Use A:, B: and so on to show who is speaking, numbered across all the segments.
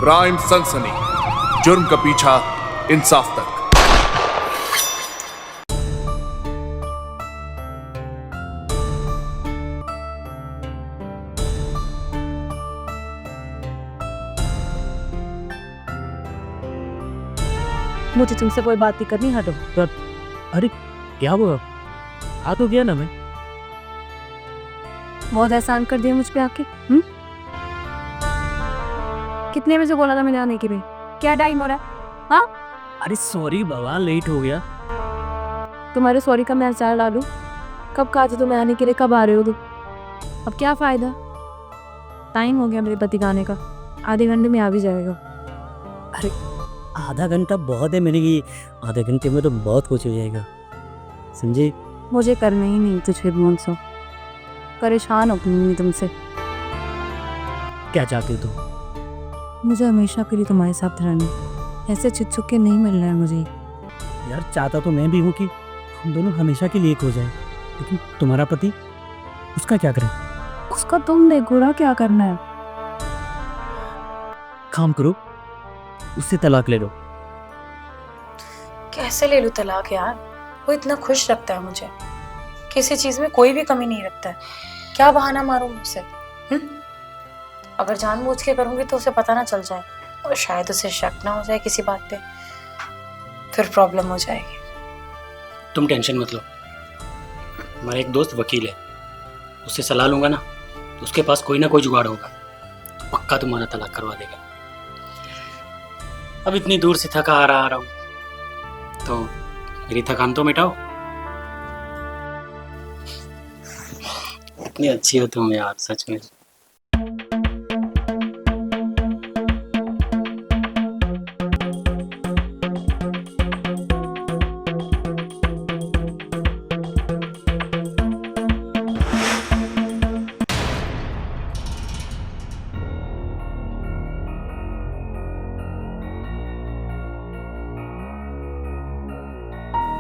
A: Crime सनसनी, जुर्म का पीछा इंसाफ तक।
B: मुझे तुमसे कोई बात नहीं करनी, हटो।
C: अरे क्या हुआ? आ तो गया ना मैं।
B: बहुत एहसान कर दिया मुझ पे आके। कितने बजे बोला था मैंने आने के लिए? क्या टाइम हो रहा है? हाँ,
C: अरे सॉरी बाबा, लेट हो गया।
B: तुम्हारे सॉरी का मैं अचार डालूं? कब कहा था तुम्हें आने के लिए, कब आ रहे हो तुम? अब क्या फायदा, टाइम हो गया मेरे पति का आने का, आधे घंटे में आ भी जाएगा।
C: अरे आधा घंटा बहुत है, मैंने कि आधे घंटे में तो बहुत कुछ हो जाएगा, समझे?
B: मुझे करना ही नहीं तुझे मोनसो, परेशान हो गई तुमसे।
C: क्या चाहते हो तुम?
B: मुझे हमेशा के लिए तुम्हारे साथ रहना, ऐसे छुप छुप के नहीं मिलना है मुझे।
C: यार चाहता तो मैं भी हूँ कि हम दोनों हमेशा के लिए एक हो जाए, लेकिन तुम्हारा पति, उसका क्या करें?
B: उसका तुम देखो ना क्या करना है।
C: काम करो, उससे तलाक ले लो।
D: कैसे ले लूं तलाक यार? वो इतना खुश रखता है मुझे, किसी चीज में कोई भी कमी नहीं रखता है। क्या बहाना मारूं मुझसे? अगर जानबूझ के करूंगी तो उसे पता ना चल जाए और शायद उसे शक ना हो जाए किसी बात पे, फिर प्रॉब्लम हो जाएगी।
E: तुम टेंशन मत लो, हमारा एक दोस्त वकील है, उससे सलाह लूंगा ना तो उसके पास कोई ना कोई जुगाड़ होगा, तो पक्का तुम्हारा तलाक करवा देगा। अब इतनी दूर से थका आ रहा हूँ, तो मेरी थकान तो मिटाओ। इतनी अच्छी हो तुम यार, सच में।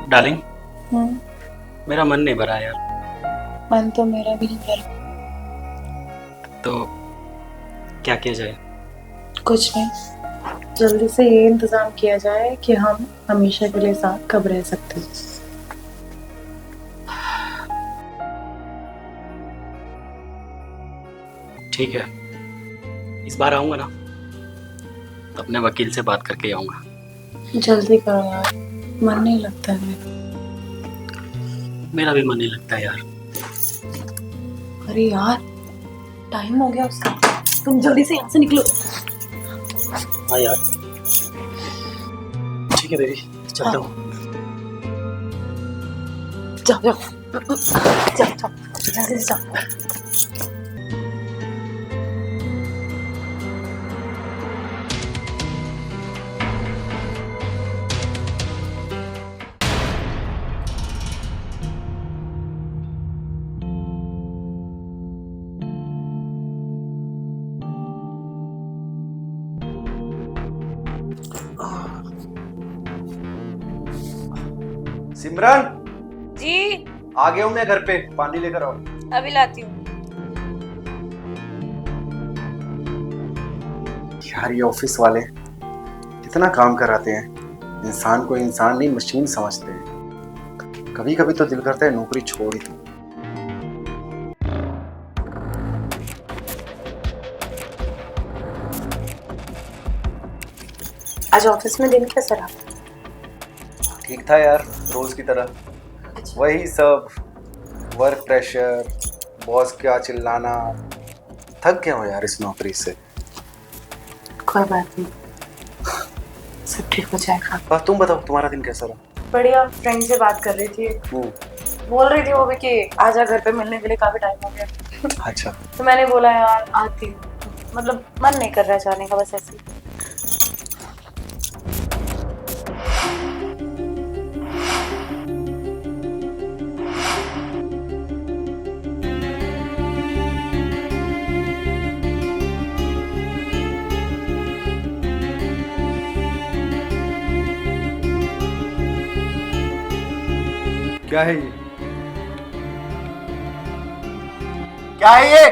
E: डार्लिंग, मेरा मन नहीं भरा यार।
D: मन तो मेरा भी नहीं भरा।
E: तो क्या किया जाए?
D: कुछ नहीं, जल्दी से ये इंतजाम किया जाए कि हम हमेशा के लिए साथ कब रह सकते हैं।
E: ठीक है, इस बार आऊंगा ना तो अपने वकील से बात करके आऊंगा।
D: जल्दी करो यार, मन नहीं लगता है मेरा।
E: मेरा भी मन नहीं लगता यार।
D: अरे यार, टाइम हो गया उसका, तुम जल्दी से यहाँ से निकलो।
E: हाँ यार, ठीक है बेबी, चलता हूँ।
D: जाओ जाओ जाओ जाओ, जल्दी से जाओ।
F: सिमरन
D: जी,
F: आ गया हूँ मैं घर पे, पानी लेकर आओ।
D: अभी लाती हूँ।
F: यार ये ऑफिस वाले कितना काम कराते हैं, इंसान को इंसान नहीं मशीन समझते हैं। कभी कभी तो दिल करता है नौकरी छोड़ ही दूं।
D: आज ऑफिस में दिन कैसा रहा?
F: ठीक था यार, रोज की तरह वही सब, वर्क प्रेशर, बॉस का चिल्लाना। थक गया हूँ यार इस नौकरी से।
D: कोई बात नहीं, सब ठीक हो जाएगा।
F: बस तुम बताओ, तुम्हारा दिन कैसा रहा?
D: बढ़िया, फ्रेंड से बात कर रही थी, बोल रही थी वो भी कि आजा घर पे मिलने के लिए, काफी टाइम हो गया।
F: अच्छा,
D: तो मैंने बोला यार आती हूँ, मतलब मन नहीं कर रहा जाने का, बस ऐसे ही।
F: क्या है ये? क्या है ये?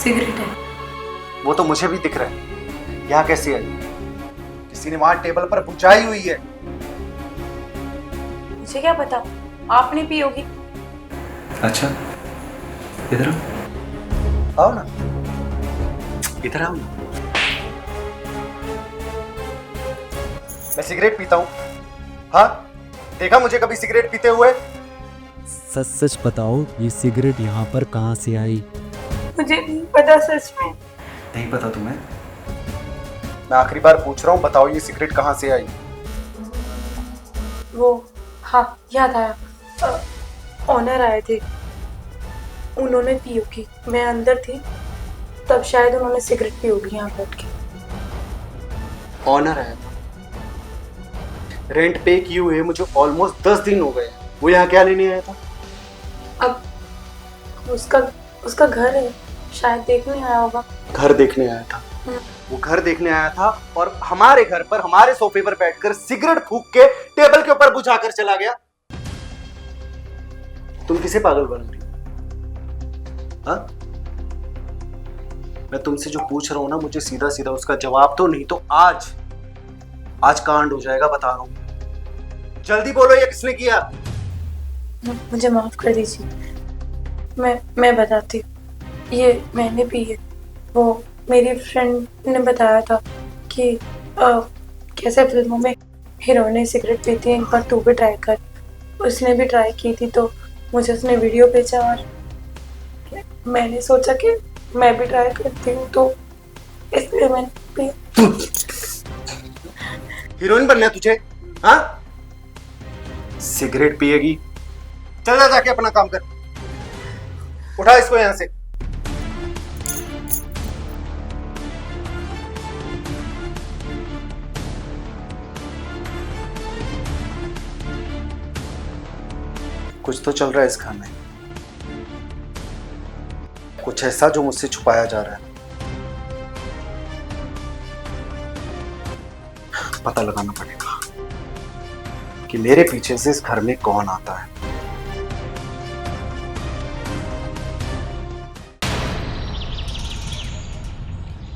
D: सिगरेट है।
F: वो तो मुझे भी दिख रहा है। यहाँ कैसे आई? किसी ने वहां टेबल पर बुझाई हुई है।
D: मुझे क्या पता, आपने पी होगी।
F: अच्छा, इधर आओ ना, इधर आओ ना। मैं सिगरेट पीता हूँ? हाँ, देखा मुझे कभी सिगरेट पीते हुए?
C: सच सच बताओ, ये सिगरेट यहाँ पर कहाँ से आई?
D: मुझे नहीं पता सच में।
F: नहीं पता तुम्हें? मैं आखिरी बार पूछ रहा हूँ, बताओ ये सिगरेट कहाँ से आई?
D: वो, हाँ याद आया, ऑनर आए थे, उन्होंने पी होगी। मैं अंदर थी तब शायद उन्होंने सिगरेट पी होगी यहाँ बैठ के।
F: ऑनर आया था? रेंट पे किए हुए मुझे ऑलमोस्ट 10 दिन हो गए। वो यहाँ क्या लेने आया था?
D: अब उसका घर है, शायद देखने आया होगा।
F: घर देखने आया था? वो घर देखने आया था और हमारे घर पर हमारे सोफे पर बैठकर सिगरेट फूंक के टेबल के ऊपर बुझाकर चला गया। तुम किसे पागल बन रही? हाँ? मैं तुमसे जो पूछ रहा हूं ना, मुझे सीधा सीधा उसका जवाब दो, नहीं तो आज कांड हो जाएगा, बता रहा हूं। जल्दी बोलो, ये किसने किया?
D: मुझे माफ कर दीजिए, मैं बताती हूँ। ये मैंने पी है। वो मेरी फ्रेंड ने बताया था कि कैसे फिल्मों में हीरोइनें सिगरेट पीती हैं, एक बार तू भी ट्राई कर। उसने भी ट्राई की थी तो मुझे उसने वीडियो भेजा और मैंने सोचा कि मैं भी ट्राई करती हूँ, तो इसलिए मैंने पिया।
F: हीरोइन बनना है तुझे? हाँ? सिगरेट पिएगी? चल जा, जाके अपना काम कर। उठा इसको यहां से। कुछ तो चल रहा है इस घर में, कुछ ऐसा जो मुझसे छुपाया जा रहा है। पता लगाना पड़ेगा कि मेरे पीछे से इस घर में कौन आता है।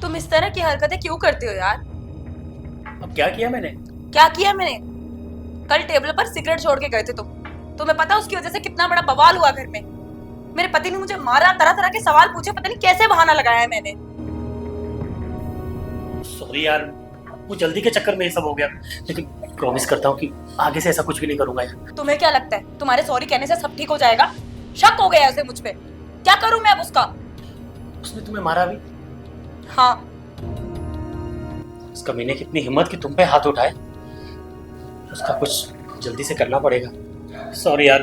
B: तुम इस तरह की हरकतें क्यों करते हो यार?
E: अब क्या किया मैंने?
B: क्या किया मैंने? कल टेबल पर सिगरेट छोड़ के गए थे तुम। तुम्हें पता उसकी वजह से कितना बड़ा बवाल हुआ घर में। मेरे पति ने मुझे मारा, तरह तरह के सवाल पूछे, पता नहीं कैसे बहाना लगाया है मैंने।
E: सॉरी यार, वो जल्दी के चक्कर में ये सब हो गया, लेकिन प्रॉमिस करता हूँ कि आगे से ऐसा कुछ भी नहीं करूंगा यार।
B: तुम्हें क्या लगता है तुम्हारे सॉरी कहने से सब ठीक हो जाएगा? शक हो गया उसे मुझ पे। क्या करूं मैं अब उसका?
E: उसने तुम्हें मारा भी?
B: हाँ।
E: उस कमीने की इतनी हिम्मत कि तुम पे हाथ उठाए। उसका कुछ जल्दी से करना पड़ेगा। सॉरी यार,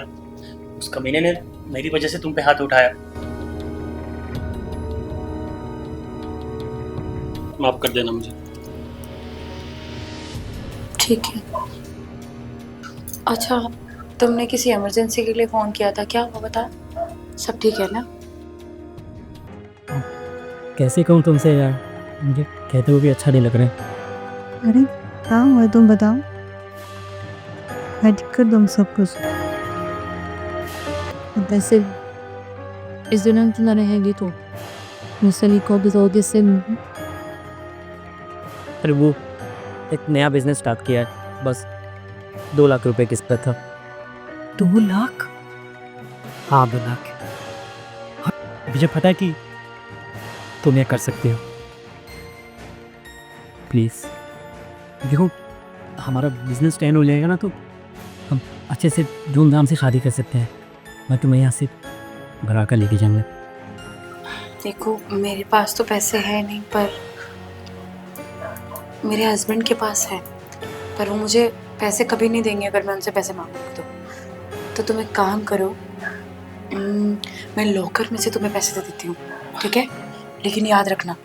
E: उस कमीने ने मेरी वजह से तुम पे हाथ उठाया। माफ कर देना मुझे।
D: ठीक है। अच्छा, तुमने किसी इमरजेंसी के लिए फोन किया था क्या? वो बता, सब ठीक है ना?
C: कैसे कहूँ तुमसे यार, मुझे कहते हुए भी अच्छा नहीं लग रहा है।
G: अरे क्या हुआ, तुम बताओ। हट कर तुम सब कुछ।
B: वैसे इस दिन तुम रहेंगी तो मुझसे को भी तो से
C: अरे वो एक नया बिजनेस स्टार्ट किया है, बस 2 लाख रुपए किस्त पे था।
G: 2 लाख?
C: हाँ 2 लाख। मुझे पता है कि तुम ये कर सकते हो। प्लीज़ देखो, हमारा बिजनेस टर्न हो जाएगा ना तो हम अच्छे से धूमधाम से शादी कर सकते हैं। मैं तुम्हें यहाँ से भरा कर लेके जाऊँगा।
D: देखो, मेरे पास तो पैसे हैं नहीं, पर मेरे हस्बैंड के पास है, पर वो मुझे पैसे कभी नहीं देंगे अगर मैं उनसे पैसे मांगूंगी तो तुम एक काम करो, मैं लॉकर में से तुम्हें पैसे दे देती हूँ, ठीक है? लेकिन याद रखना,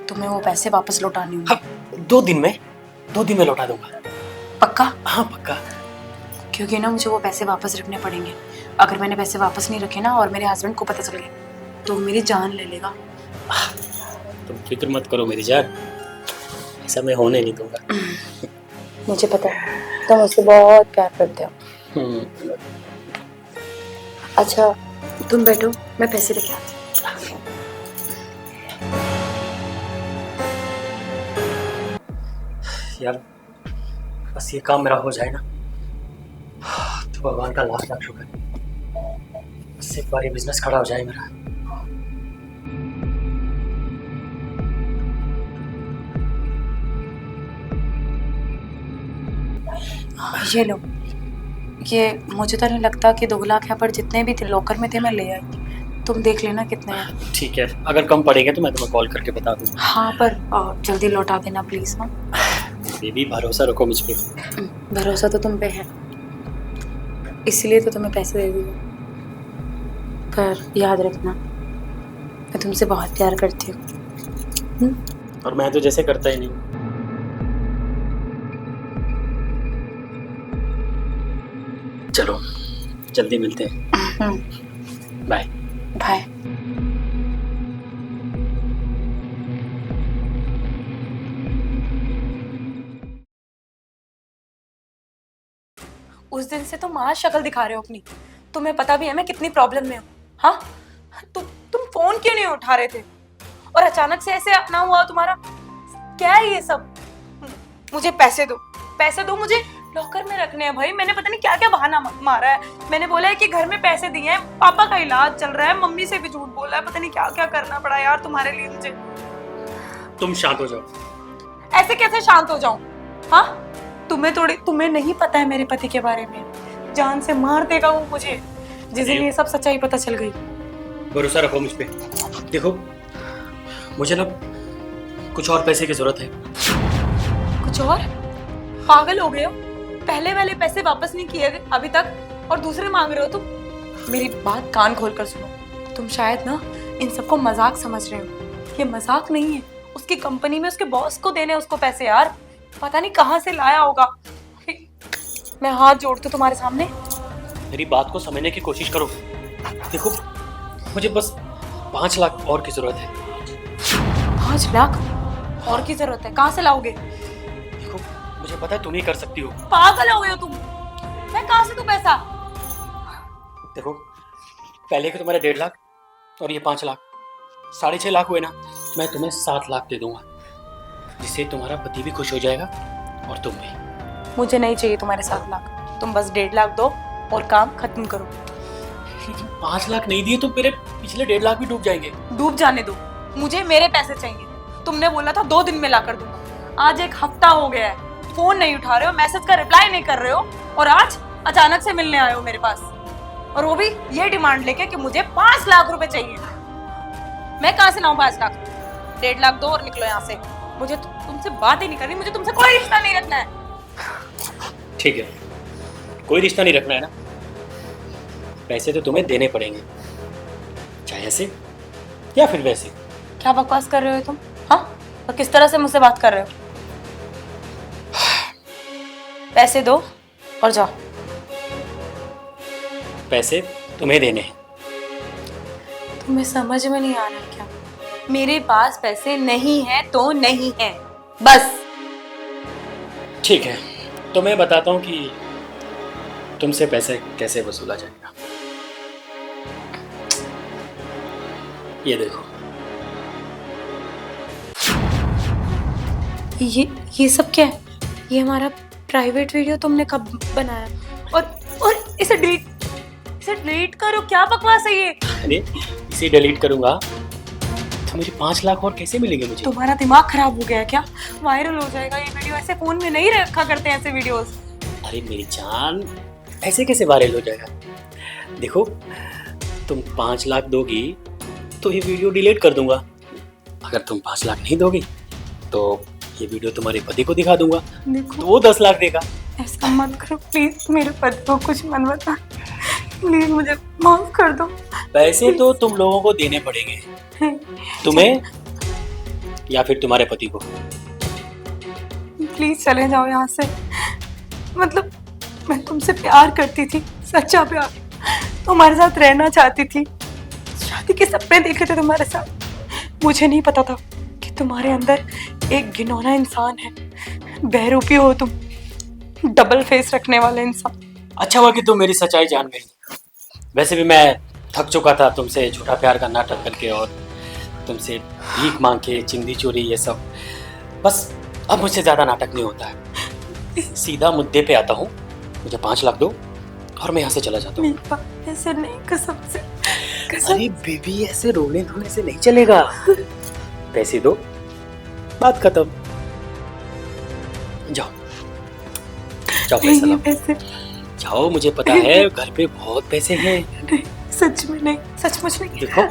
D: तुम्हें वो पैसे वापस लौटाने होंगे।
E: हाँ, 2 दिन में लौटा दूंगा।
D: पक्का?
E: हाँ पक्का।
D: क्योंकि ना मुझे वो पैसे वापस रखने पड़ेंगे। अगर मैंने पैसे वापस नहीं रखे ना और मेरे हस्बैंड को पता चल गया तो मेरी जान ले लेगा।
E: तुम फिक्र मत करो मेरी जान, ऐसा मैं होने नहीं दूंगा।
D: मुझे पता है तुम मुझसे बहुत प्यार करते हो। अच्छा तुम बैठो, मैं पैसे लेके आती हूँ।
E: यार बस ये काम मेरा हो जाए ना तो भगवान का लाख लाख शुक्र है। बस एक बार ये बिजनेस खड़ा हो जाए मेरा।
D: ये लो, ये मुझे तो नहीं लगता कि 2 लाख यहाँ पर जितने भी थे लॉकर में थे मैं ले आई। तुम देख लेना कितने हैं।
E: ठीक है, अगर कम पड़ेंगे तो मैं तुम्हें कॉल करके बता दूंगा।
D: हाँ पर जल्दी लौटा देना प्लीज। हाँ
E: बेबी भरोसा रखो मुझ पे।
D: भरोसा तो तुम पे है, इसलिए तो तुम्हें पैसे दे दिए। पर याद रखना मैं तुमसे बहुत प्यार करती हूँ।
E: और मैं तो जैसे करता ही नहीं। चलो जल्दी मिलते हैं। Bye
D: bye. उस दिन से तुम आज शक्ल दिखा रहे हो अपनी। तुम्हें पता भी है मैं कितनी प्रॉब्लम में हूँ। हाँ तुम फोन क्यों नहीं उठा रहे थे और अचानक से ऐसे अपना हुआ तुम्हारा क्या है ये सब। मुझे पैसे दो मुझे लॉकर में रखने हैं भाई। मैंने पता नहीं क्या क्या बहाना मारा है। मैंने बोला है कि घर में पैसे दिए हैं, पापा का इलाज चल रहा है, मम्मी से भी झूठ बोला है, पता नहीं क्या क्या करना पड़ा यार तुम्हारे लिए मुझे।
E: तुम शांत हो जाओ।
D: ऐसे कैसे शांत हो जाऊं? हाँ तुम्हें नहीं पता है मेरे पति के बारे में। जान से मार देगा वो मुझे जिस दिन ये सब सच्चाई पता चल गई।
E: भरोसा रखो मुझ पे। देखो मुझे ना कुछ और पैसे की जरूरत है।
D: कुछ और? पागल हो गए हो? पहले वाले पैसे वापस नहीं किए अभी तक और दूसरे मांग रहे हो तुम। मेरी बात कान खोल कर सुनो। तुम शायद ना इन सबको मजाक समझ रहे हो। ये मजाक नहीं है। उसकी कंपनी में उसके बॉस को देने उसको पैसे यार। पता नहीं कहाँ से लाया होगा। मैं हाथ जोड़ती हूँ तुम्हारे सामने।
E: मेरी बात को समझने की कोशिश करो। देखो मुझे बस 5 लाख और की जरूरत है।
D: 5 लाख और की जरूरत है? कहाँ से लाओगे?
E: देखो मुझे पता है तुम ही कर सकती हो।
D: पागल हो गए हो तुम। मैं कहाँ से दूं पैसा?
E: देखो पहले के तुम्हारे 1.5 लाख और ये 5 लाख 6.5 लाख हुए ना। मैं तुम्हें 7 लाख दे दूंगा जिससे तुम्हारा पति भी खुश हो जाएगा और तुम भी।
D: मुझे नहीं चाहिए तुम्हारे 7 लाख। तुम बस 1.5 लाख दो और काम खत्म करो।
E: 5 लाख नहीं दिए तो मेरे पिछले 1.5 लाख भी डूब जाएंगे।
D: डूब जाने दो, मुझे मेरे पैसे चाहिए। तुमने बोला था 2 दिन में ला कर दूंगा। आज 1 हफ्ता हो गया है। फोन नहीं उठा रहे हो, मैसेज का रिप्लाई नहीं कर रहे हो और आज अचानक से मिलने आए हो मेरे पास और वो भी ये डिमांड लेके कि मुझे 5 लाख रुपए चाहिए। मैं कहाँ से लाऊं 5 लाख? 1.5 लाख दो और निकलो यहाँ से। मुझे तुमसे बात ही नहीं करनी। मुझे तुमसे कोई रिश्ता नहीं रखना है।
E: ठीक है, कोई रिश्ता नहीं रखना है ना। पैसे तो तुम्हें देने पड़ेंगे, चाहे ऐसे या फिर वैसे।
D: क्या बकवास कर रहे हो तुम? हाँ और किस तरह से मुझसे बात कर रहे हो? पैसे दो और जाओ।
E: पैसे तुम्हें देने हैं।
D: तुम्हें समझ में नहीं आ रहा है क्या? मेरे पास पैसे नहीं है तो नहीं है, बस।
E: ठीक है, तो मैं बताता हूँ कि तुमसे पैसे कैसे वसूला जाएगा। ये देखो।
D: ये सब क्या है? ये हमारा प्राइवेट वीडियो तुमने कब बनाया? और इसे डिलीट करो। क्या बकवास है ये?
E: अरे इसे डिलीट करूंगा तो मुझे 5 लाख और कैसे मिलेंगे मुझे?
D: तुम्हारा दिमाग खराब हो गया है क्या? वायरल हो जाएगा ये वीडियो। ऐसे फोन में नहीं रखा करते ऐसे वीडियोस।
E: अरे मेरी जान, ऐसे कैसे वायरल हो जाएगा? देखो तुम 5 लाख दोगी तो ये वीडियो डिलीट कर दूंगा। अगर तुम 5 लाख नहीं दोगी तो ये वीडियो तुम्हारे पति को दिखा दूंगा
D: देखो,
E: तो वो 10 लाख देगा।
D: ऐसा मत करो प्लीज। मेरे पति को कुछ मत बता प्लीज। मुझे माफ कर दो।
E: पैसे तो तुम लोगों को देने पड़ेंगे, तुम्हें या फिर तुम्हारे पति को।
D: प्लीज चले जाओ यहाँ से। मतलब मैं तुमसे प्यार करती थी, सच्चा प्यार। तुम्हारे साथ रहना चाहती थी, शादी के सपने देखे थे तुम्हारे साथ। मुझे नहीं पता था कि तुम्हारे अंदर एक घिनौना इंसान है। बहरूपी हो तुम, डबल फेस रखने वाला इंसान।
E: अच्छा हुआ कि तुम मेरी सच्चाई जान गई। वैसे भी मैं थक चुका था तुमसे झूठा प्यार का नाटक करके और तुमसे भीख मांग के, चिंदी चोरी, ये सब। बस अब मुझसे ज्यादा नाटक नहीं होता है, सीधा मुद्दे पे आता हूँ। मुझे 5 लाख दो और मैं यहाँ से चला जाता हूँ।
D: मेरे पास ऐसे नहीं, कसम से
E: अरे बेबी, ऐसे रोने धोने से नहीं चलेगा। पैसे दो, बात खत्म। जाओ जाओ, पैसा लाओ।
D: पैसे
E: जाओ, मुझे पता है घर पे बहुत पैसे हैं।
D: नहीं, सच में नहीं, सचमुच नहीं।
E: देखो,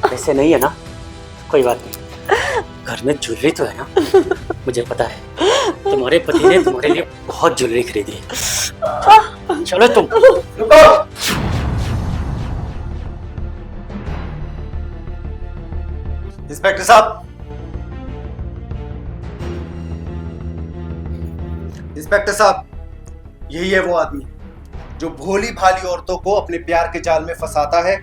E: पैसे नहीं है ना, कोई बात नहीं। घर में ज्वेलरी तो है ना, मुझे पता है तुम्हारे पति ने तुम्हारे लिए बहुत ज्वेलरी खरीदी है। चलो तुम।
F: इंस्पेक्टर साहब, इंस्पेक्टर साहब, यही है वो आदमी जो भोली भाली औरतों को अपने प्यार के जाल में फंसाता है,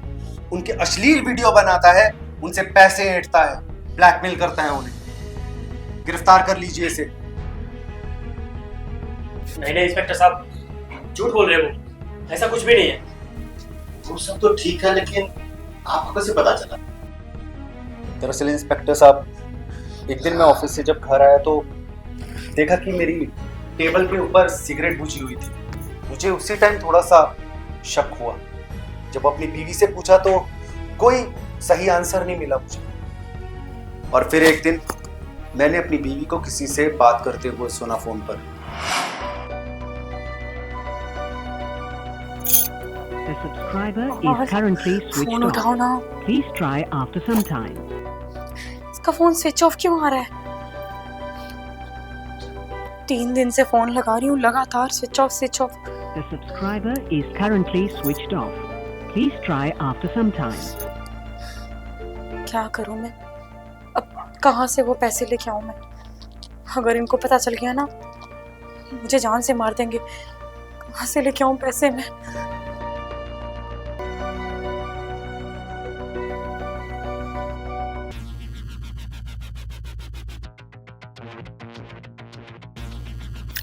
F: उनके अश्लील वीडियो बनाता है, उनसे पैसे ऐंठता है, ब्लैकमेल करता है उन्हें। गिरफ्तार कर लीजिए इसे।
E: नहीं नहीं इंस्पेक्टर साहब, झूठ बोल रहे हो, ऐसा कुछ भी नहीं है।
F: वो सब तो ठीक है, लेकिन आपको कैसे पता चला? दरअसल इंस्पेक्टर साहब, एक दिन मैं ऑफिस से जब घर आया तो देखा कि मेरी टेबल के ऊपर सिगरेट बुझी हुई थी। मुझे उसी टाइम थोड़ा सा शक हुआ। जब अपनी बीवी से पूछा तो कोई सही आंसर नहीं मिला मुझे। और फिर एक दिन मैंने अपनी बीवी को किसी से बात करते हुए सुना फोन पर।
H: The subscriber is currently switched
D: phone
H: off.
D: उठाओ ना।
H: Please try after some time.
D: इसका फोन स्विच ऑफ क्यों आ रहा है? 3 दिन से फोन लगा रही हूँ, लगातार switch off switch off.
H: The subscriber is currently switched off. Please try after some time.
D: क्या करूँ मैं? अब कहाँ से वो पैसे लेके आऊँ मैं? अगर इनको पता चल गया ना, मुझे जान से मार देंगे। कहाँ से लेके आऊँ पैसे मैं?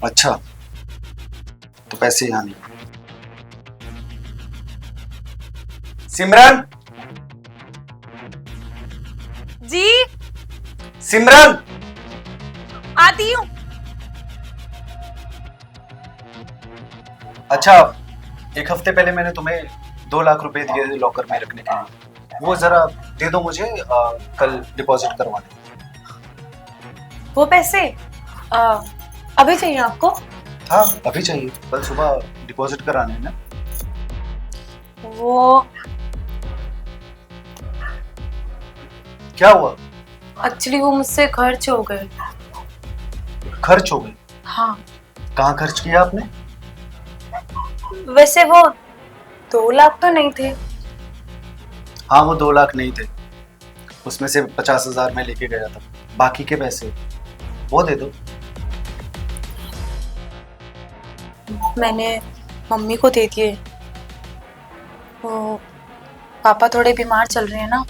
F: अच्छा, तो पैसे यहाँ नहीं। सिमरन,
D: जी
F: सिमरन,
D: आती हूँ।
F: अच्छा, एक हफ्ते पहले मैंने तुम्हें 2 लाख रुपए दिए थे लॉकर में रखने के लिए। वो जरा दे दो मुझे, कल डिपॉजिट करवाने।
D: वो पैसे अभी चाहिए आपको?
F: हाँ, अभी चाहिए, कल सुबह डिपॉजिट कराने हैं ना।
D: वो
F: क्या हुआ?
D: एक्चुअली वो मुझसे खर्च हो गए।
F: खर्च हो गए?
D: हाँ,
F: कहाँ खर्च किया आपने?
D: वैसे वो 2 लाख तो नहीं थे।
F: हाँ, वो 2 लाख नहीं थे, उसमें से 50,000 मैं लेके गया था। बाकी के पैसे वो दे दो।
D: मैंने मम्मी को दे दिए। वो पापा थोड़े बीमार चल रहे हैं ना,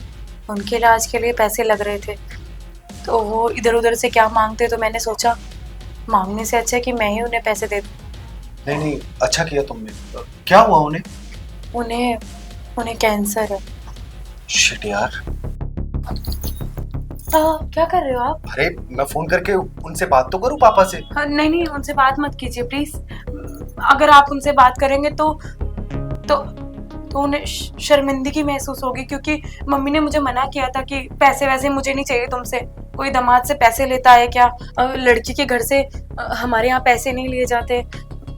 D: उनके इलाज के लिए पैसे लग रहे थे, तो वो इधर उधर से क्या मांगते, तो मैंने सोचा मांगने से अच्छा है कि मैं ही उन्हें पैसे दे दूं।
F: नहीं नहीं, अच्छा किया तुमने। क्या हुआ उन्हें?
D: उन्हें कैंसर है।
F: शिट यार।
D: क्या कर रहे हो आप?
F: अरे मैं फोन करके उनसे बात तो करूं पापा से।
D: नहीं नहीं, उनसे बात मत कीजिए प्लीज। अगर आप उनसे बात करेंगे तो उन्हें शर्मिंदगी महसूस होगी, क्योंकि मम्मी ने मुझे मना किया था कि पैसे वैसे मुझे नहीं चाहिए तुमसे। कोई दामाद से पैसे लेता है क्या? लड़की के घर से हमारे यहाँ पैसे नहीं लिए जाते।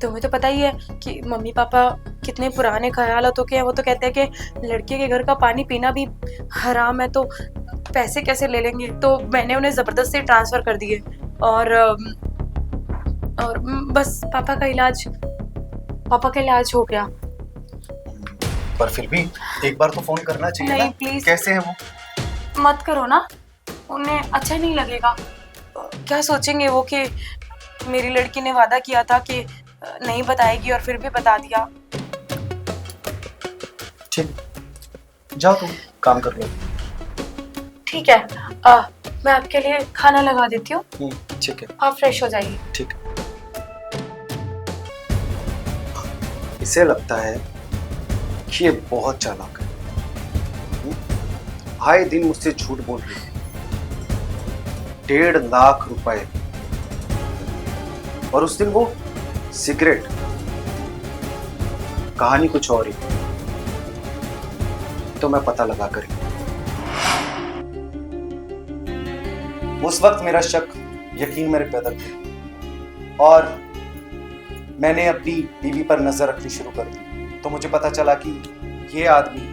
D: तुम्हें तो पता ही है कि मम्मी पापा कितने पुराने ख्यालातों के हैं। वो तो कहते हैं कि लड़के के घर का पानी पीना भी हराम है, तो पैसे कैसे ले लेंगे। तो मैंने उन्हें ज़बरदस्ती ट्रांसफ़र कर दिए और बस पापा का इलाज हो गया।
F: पर फिर भी एक बार तो फोन करना चाहिए
D: नहीं,
F: ना।
D: प्लीज
F: कैसे है वो?
D: मत करो ना, उन्हें अच्छा नहीं लगेगा। क्या सोचेंगे वो कि मेरी लड़की ने वादा किया था कि नहीं बताएगी और फिर भी बता दिया।
F: ठीक, जाओ तुम काम कर लो।
D: ठीक है, मैं आपके लिए खाना लगा देती हूँ।
F: ठीक है,
D: आप फ्रेश हो जाइए।
F: ठीक है। इसे लगता है कि ये बहुत चालाक है। आए दिन मुझसे झूठ बोल रही है। 1.5 लाख रुपए और उस दिन वो सिगरेट, कहानी कुछ और ही। तो मैं पता लगा कर उस वक्त मेरा शक यकीन मेरे पैदल थे और मैंने अपनी बीवी पर नजर रखनी शुरू कर दी। तो मुझे पता चला कि ये आदमी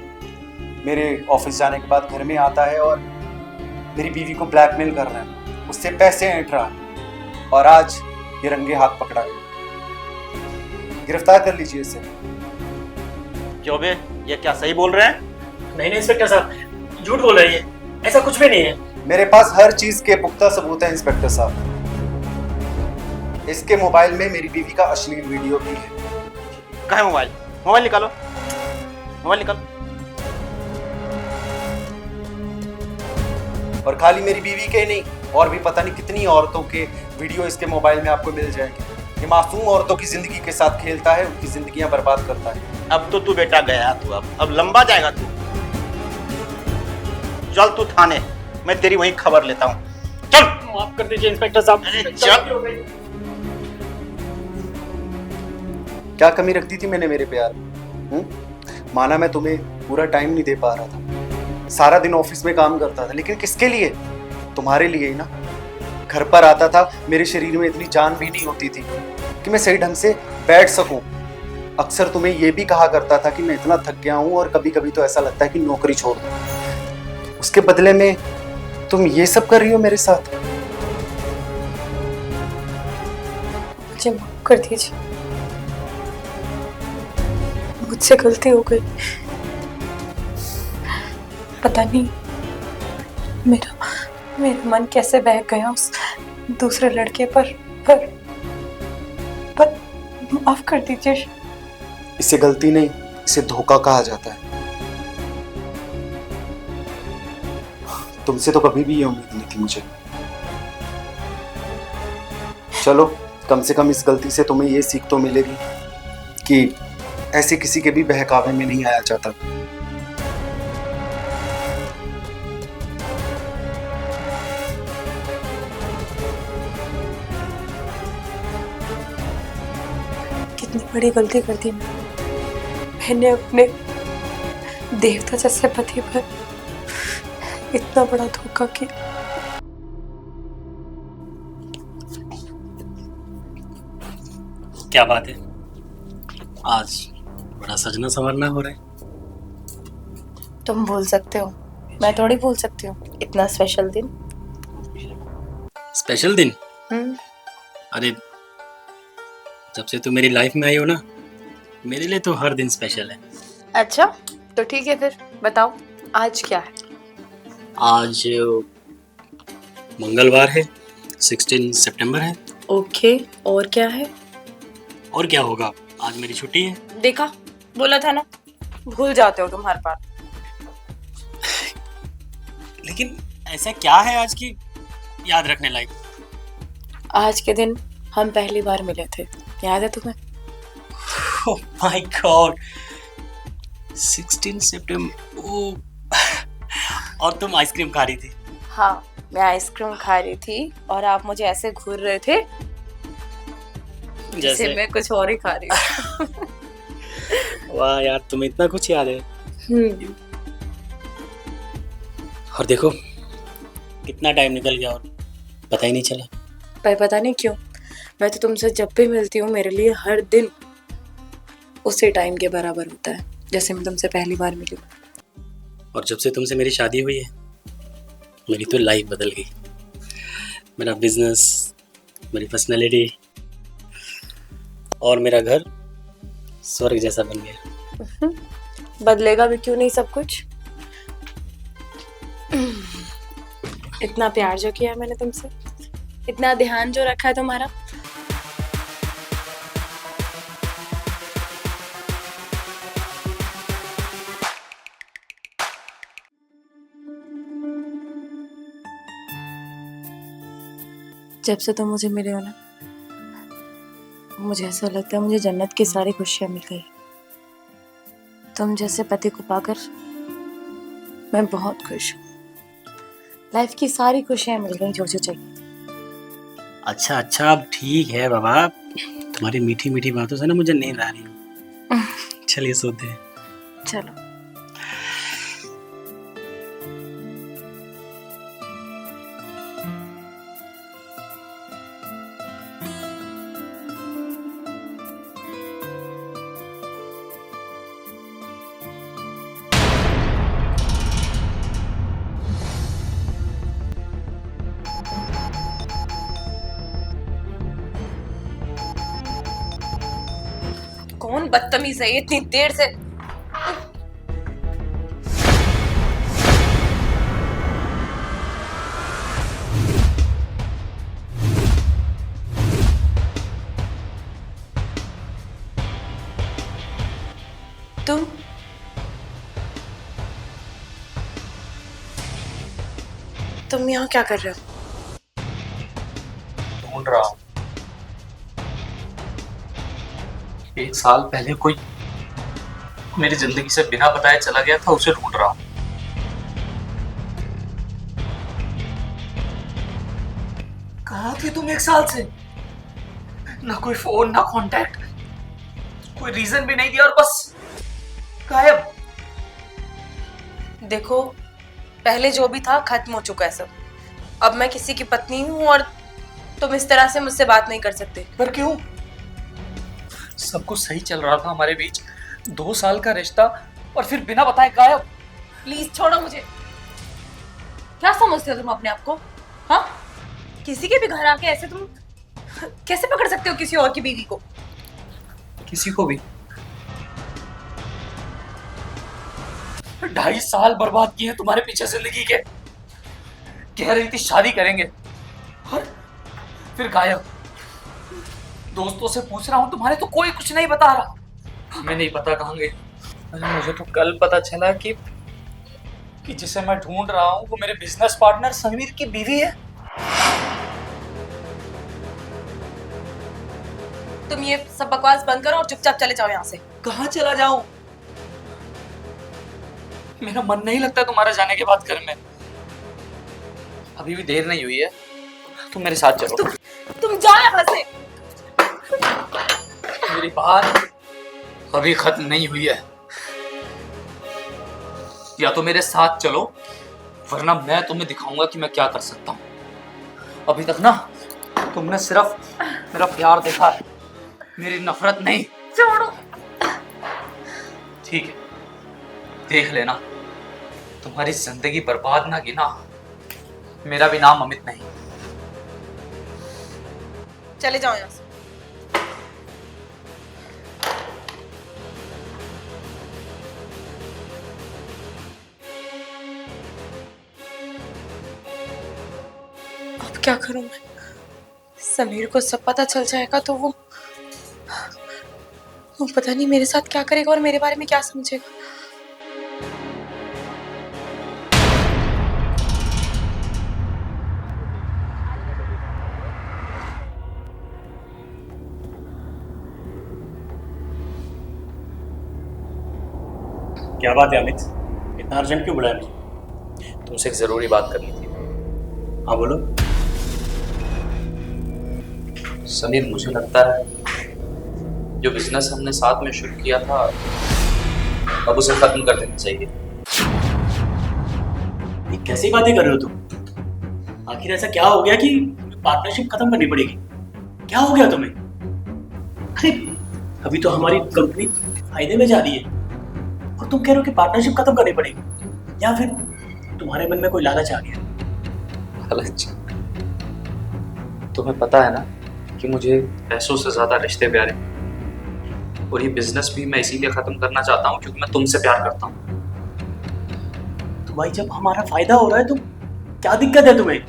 F: मेरे ऑफिस जाने के बाद घर में आता है और मेरी बीवी को ब्लैकमेल कर रहा है, उससे पैसे ऐंठ रहा है और आज ये रंगे हाथ पकड़ा गया। गिरफ्तार कर लीजिए इसे।
E: क्यों बे, ये क्या सही बोल रहे हैं? नहीं नहीं इंस्पेक्टर साहब, झूठ बोल रही है, ऐसा कुछ भी नहीं है।
F: मेरे पास हर चीज के पुख्ता सबूत है इंस्पेक्टर साहब। इसके मोबाइल में मेरी बीवी का अश्लील वीडियो भी है।
E: कहाँ है मोबाइल? मोबाइल निकालो, मोबाइल निकालो।
F: और खाली मेरी बीवी के नहीं, और भी पता नहीं कितनी औरतों के वीडियो इसके मोबाइल में आपको मिल जाएंगे। ये मासूम औरतों की जिंदगी के साथ खेलता है, उनकी जिंदगियां बर्बाद करता है।
E: अब तो तू बेटा गया, तू अब लंबा जाएगा तू। चल तू थाने, मैं तेरी वहीं खबर लेता हूँ। चल। माफ कर दीजिए इंस्पेक्टर साहब। अरे चल।
F: क्या कमी रख दी थी मैंने मेरे प्यार में? माना मैं तुम्हें पूरा टाइम नहीं दे पा रहा था, सारा दिन ऑफिस में काम करता था, लेकिन किसके लिए? तुम्हारे लिए ही ना। घर पर आता था, मेरे शरीर में इतनी जान भी नहीं होती थी कि मैं सही ढंग से बैठ सकूं। अक्सर तुम्हें यह भी कहा करता था कि मैं इतना थक गया हूं और कभी कभी तो ऐसा लगता है कि नौकरी छोड़ दूं। उसके बदले में तुम ये सब कर रही हो मेरे साथ।
D: मुझे माफ कर दीजिए, मुझसे गलती हो गई। पता नहीं मेरा मन कैसे बहक गया उस दूसरे लड़के पर माफ कर दीजिए।
F: इसे गलती नहीं, इसे धोखा कहा जाता है। तुमसे तो कभी भी ये उम्मीद नहीं थी मुझे। चलो, कम से कम इस गलती से तुम्हें ये सीख तो मिलेगी कि ऐसे किसी के भी बहकावे में नहीं आया जाता।
D: कितनी बड़ी गलती कर दी मैंने अपने देवता जैसे पति पर इतना बड़ा धोखा किया।
E: क्या बात है, आज बड़ा सजना संवरना हो रहा है।
D: तुम भूल सकते हो, मैं थोड़ी भूल सकती हूँ इतना स्पेशल दिन।
E: स्पेशल दिन? अरे जब से तू मेरी लाइफ में आई हो ना, मेरे लिए तो हर दिन स्पेशल है।
D: अच्छा तो ठीक है, फिर बताओ आज क्या है?
E: आज मंगलवार है, 16 सितंबर है।
D: ओके, और क्या है?
E: और क्या होगा, आज मेरी छुट्टी है।
D: देखा, बोला था ना, भूल जाते हो तुम हर बार।
E: लेकिन ऐसा क्या है आज की याद रखने लायक?
D: आज के दिन हम पहली बार मिले थे, याद है तुम्हें?
E: ओह माय गॉड, 16 सितंबर। ओह, और तुम आइसक्रीम खा रही थी?
D: हाँ, मैं आइसक्रीम खा रही थी और आप मुझे ऐसे घूर रहे थे जैसे मैं कुछ और ही खा रही हूँ।
E: वाह यार, तुम्हें इतना कुछ याद है। और देखो कितना टाइम निकल गया और पता ही नहीं चला।
D: पर पता नहीं क्यों, मैं तो तुमसे जब भी मिलती हूँ मेरे लिए हर दिन उसी टाइम के बराबर होता है जैसे मैं तुमसे पहली बार मिली।
E: और जब से तुमसे मेरी शादी हुई है, मेरी तो लाइफ बदल गई। मेरा बिजनेस, मेरी पर्सनालिटी और मेरा घर स्वर्ग जैसा बन गया।
D: बदलेगा भी क्यों नहीं सब कुछ। इतना प्यार जो किया है मैंने तुमसे, इतना ध्यान जो रखा है तुम्हारा, जब से तुम मुझे मिले हो ना, मुझे ऐसा लगता है मुझे जन्नत की सारी खुशियां मिल गई। तुम जैसे पति को पाकर मैं बहुत खुश हूँ। लाइफ की सारी खुशियां मिल गई जो जो चाहिए।
E: अच्छा अच्छा, अब ठीक है बाबा। तुम्हारी मीठी मीठी बातों से ना मुझे नींद आ रही है। चलिए सोते हैं।
D: चलो। कौन बदतमीज है ये इतनी देर से? तुम तुम यहाँ क्या कर रहे हो?
I: ढूंढ रहा हूँ। 1 साल पहले कोई मेरी जिंदगी से बिना बताए चला गया था, उसे ढूंढ रहा हूँ। कहाँ थी तुम 1 साल से? ना कोई फोन, ना कांटेक्ट, कोई रीजन भी नहीं दिया और बस गायब।
D: देखो, पहले जो भी था खत्म हो चुका है सब। अब मैं किसी की पत्नी हूँ और तुम इस तरह से मुझसे बात नहीं कर सकते।
I: पर क्यों? सब कुछ सही चल रहा था हमारे बीच, 2 साल का रिश्ता, और फिर बिना बताए गायब।
D: प्लीज छोड़ो मुझे। क्या समझते हो तुम अपने आप को? हाँ, किसी के भी घर आके ऐसे तुम कैसे पकड़ सकते हो किसी और की बीवी को?
I: किसी को भी 2.5 साल बर्बाद किए तुम्हारे पीछे जिंदगी के। कह रही थी शादी करेंगे और फिर गायब। दोस्तों से पूछ रहा हूँ, तुम्हारे तो कोई कुछ नहीं बता रहा। हमें नहीं पता कहाँ गई। अरे मुझे तो कल पता चला कि जिसे मैं ढूंढ रहा हूँ वो मेरे बिजनेस पार्टनर समीर की बीवी है।
D: तुम ये सब बकवास बंद करो और चुपचाप चले जाओ यहाँ से।
I: कहाँ चला जाऊं? मेरा मन नहीं लगता तुम्हारा जाने के बाद घर में। अभी भी देर नहीं हुई है, तुम मेरे साथ चलो।
D: तुम जाओ यहाँ से।
I: मेरी बात अभी खत्म नहीं हुई है। या तो मेरे साथ चलो, वरना मैं तुम्हें दिखाऊंगा कि मैं क्या कर सकता हूं। अभी तक ना तुमने सिर्फ मेरा प्यार देखा है, मेरी नफरत नहीं।
D: छोड़ो।
I: ठीक है, देख लेना। तुम्हारी जिंदगी बर्बाद ना की ना, मेरा भी नाम अमित नहीं।
D: चले जाओ यहाँ से। अब क्या करूं मैं? समीर को सब पता चल जाएगा तो वो पता नहीं मेरे साथ क्या करेगा और मेरे बारे में क्या समझेगा।
E: क्या बात है अमित, इतना अर्जेंट क्यों बुलाया मुझे?
I: तुमसे एक जरूरी बात करनी थी।
E: हाँ बोलो।
I: समीर, मुझे लगता है जो बिजनेस हमने साथ में शुरू किया था अब उसे खत्म कर देना चाहिए।
E: ये कैसी बातें कर रहे हो तुम? आखिर ऐसा क्या हो गया कि पार्टनरशिप खत्म करनी पड़ेगी? क्या हो गया तुम्हें? अरे अभी तो हमारी कंपनी फायदे में जा रही है और तुम कह रहे हो कि पार्टनरशिप खत्म करनी पड़ेगी, या फिर तुम्हारे मन में कोई लालच आ गया?
I: लालच? तुम्हें पता है ना कि मुझे पैसों से ज्यादा रिश्ते प्यारे, और ये बिजनेस भी मैं इसीलिए खत्म करना चाहता हूँ क्योंकि मैं तुमसे प्यार करता हूँ।
E: तो भाई जब हमारा फायदा हो रहा है तो क्या दिक्कत है तुम्हें?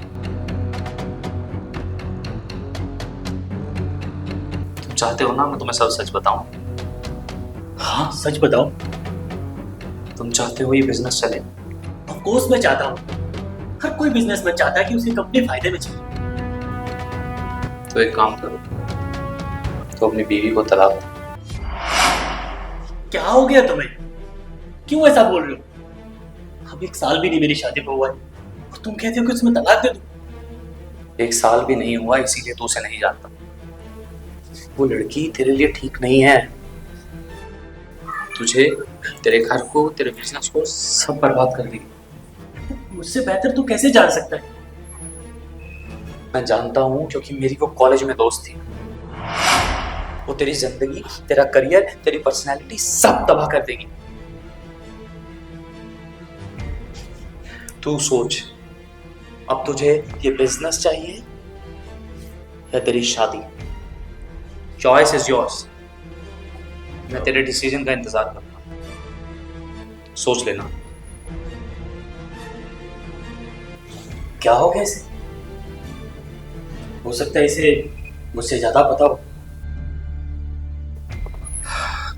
I: तुम चाहते हो ना मैं तुम्हें सब सच बताऊं?
E: हाँ सच बताओ।
I: तुम चाहते हो ये बिजनेस चले?
E: ऑफ कोर्स मैं चाहता हूँ। हर कोई बिजनेसमैन चाहता है कि उसकी कंपनी फायदे में चले।
I: तो एक काम करो, तो अपनी बीवी को तलाक दो।
E: क्या हो गया तुम्हें? क्यों ऐसा बोल रहे हो? अब 1 साल भी नहीं मेरी शादी को हुआ है और तुम कहते हो कि उसमें तलाक दे दूं?
I: 1 साल भी नहीं हुआ, इसीलिए तू उसे नहीं जानता। वो लड़की तेरे लिए ठीक नहीं है। तुझे, तेरे घर को, तेरे बिजनेस को सब बर्बाद कर देगी।
E: मुझसे बेहतर तू कैसे जान सकता है?
I: मैं जानता हूँ क्योंकि मेरी वो कॉलेज में दोस्त थी। वो तेरी जिंदगी, तेरा करियर, तेरी पर्सनैलिटी सब तबाह कर देगी। तू सोच, अब तुझे ये बिजनेस चाहिए या तेरी शादी? Choice is yours. मैं तेरे डिसीजन का इंतजार करूंगा, सोच लेना।
E: क्या हो गया इसे? हो सकता है इसे मुझसे ज्यादा पता हो।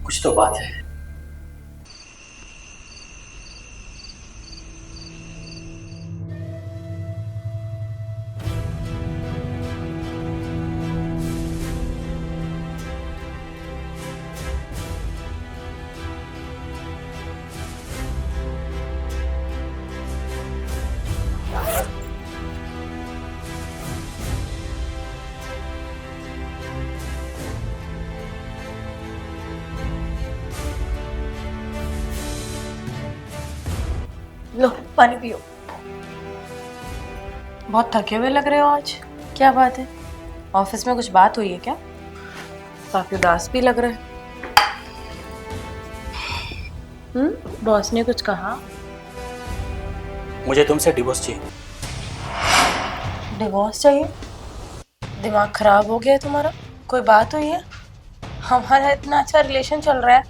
E: कुछ तो बात है।
D: लो पानी पियो। बहुत थके हुए लग रहे हो आज, क्या बात है? ऑफिस में कुछ बात हुई है क्या? काफी उदास भी लग रहे हैं। बॉस ने कुछ कहा?
E: मुझे तुमसे डिवोर्स चाहिए।
D: डिवोर्स चाहिए? दिमाग खराब हो गया है तुम्हारा? कोई बात हुई है? हमारा इतना अच्छा रिलेशन चल रहा है,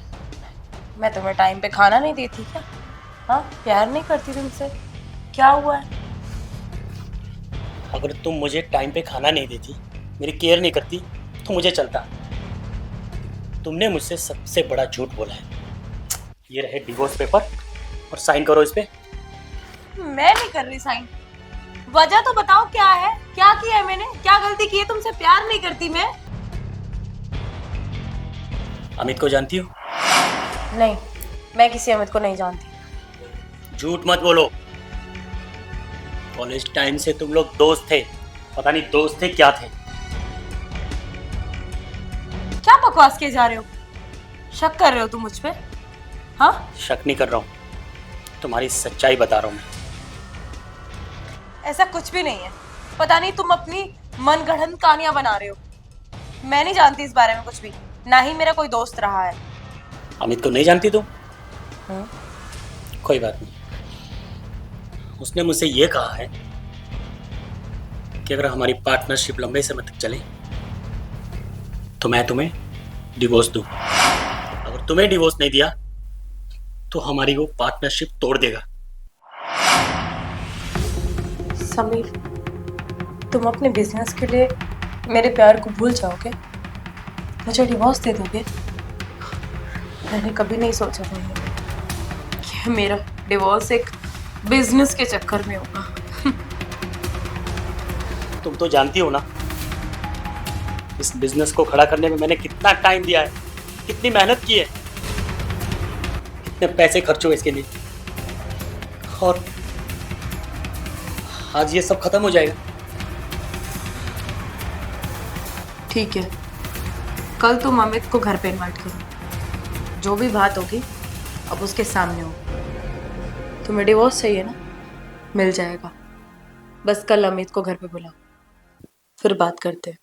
D: मैं तुम्हें टाइम पे खाना नहीं देती क्या? हाँ, प्यार नहीं करती तुमसे? क्या हुआ है?
E: अगर तुम मुझे टाइम पे खाना नहीं देती, मेरी केयर नहीं करती, तो मुझे चलता। तुमने मुझसे सबसे बड़ा झूठ बोला है। ये रहे डिवोर्स पेपर और साइन करो इस पे।
D: मैं नहीं कर रही साइन। वजह तो बताओ क्या है? क्या किया है मैंने? क्या गलती की है? तुमसे प्यार नहीं करती मैं?
E: अमित को जानती हो?
D: नहीं, मैं किसी अमित को नहीं जानती।
E: झूठ मत बोलो। कॉलेज टाइम से तुम लोग दोस्त थे। पता नहीं दोस्त थे क्या थे।
D: क्या बकवास किए जा रहे हो? शक कर रहे हो तुम मुझ पे? हाँ?
E: शक नहीं कर रहा हूँ, तुम्हारी सच्चाई बता रहा हूँ मैं।
D: ऐसा कुछ भी नहीं है। पता नहीं तुम अपनी मनगढ़ंत कहानियां बना रहे हो। मैं नहीं जानती इस बारे में कुछ भी, ना ही मेरा कोई दोस्त रहा है।
E: अमित को नहीं जानती तुम?
D: हाँ?
E: कोई बात नहीं। उसने मुझसे ये कहा है कि अगर हमारी पार्टनरशिप लंबे समय तक चले तो मैं तुम्हें डिवोर्स दूं। अगर तुम्हें डिवोर्स नहीं दिया तो हमारी वो पार्टनरशिप तोड़ देगा।
D: समीर, तुम अपने बिजनेस के लिए मेरे प्यार को भूल जाओगे? मुझे डिवोर्स दे दोगे? मैंने कभी नहीं सोचा था कि मेरा डिवोर्स एक बिजनेस के चक्कर में होगा।
E: तुम तो जानती हो ना इस बिजनेस को खड़ा करने में मैंने कितना टाइम दिया है, कितनी मेहनत की है, कितने पैसे खर्च हुए इसके लिए, और आज ये सब खत्म हो जाएगा।
D: ठीक है, कल तुम अमित को घर पे इनवाइट करो। जो भी बात होगी अब उसके सामने हो। तुम्हें डिवोर्स चाहिए ना? मिल जाएगा। बस कल अमित को घर पे बुलाओ, फिर बात करते हैं।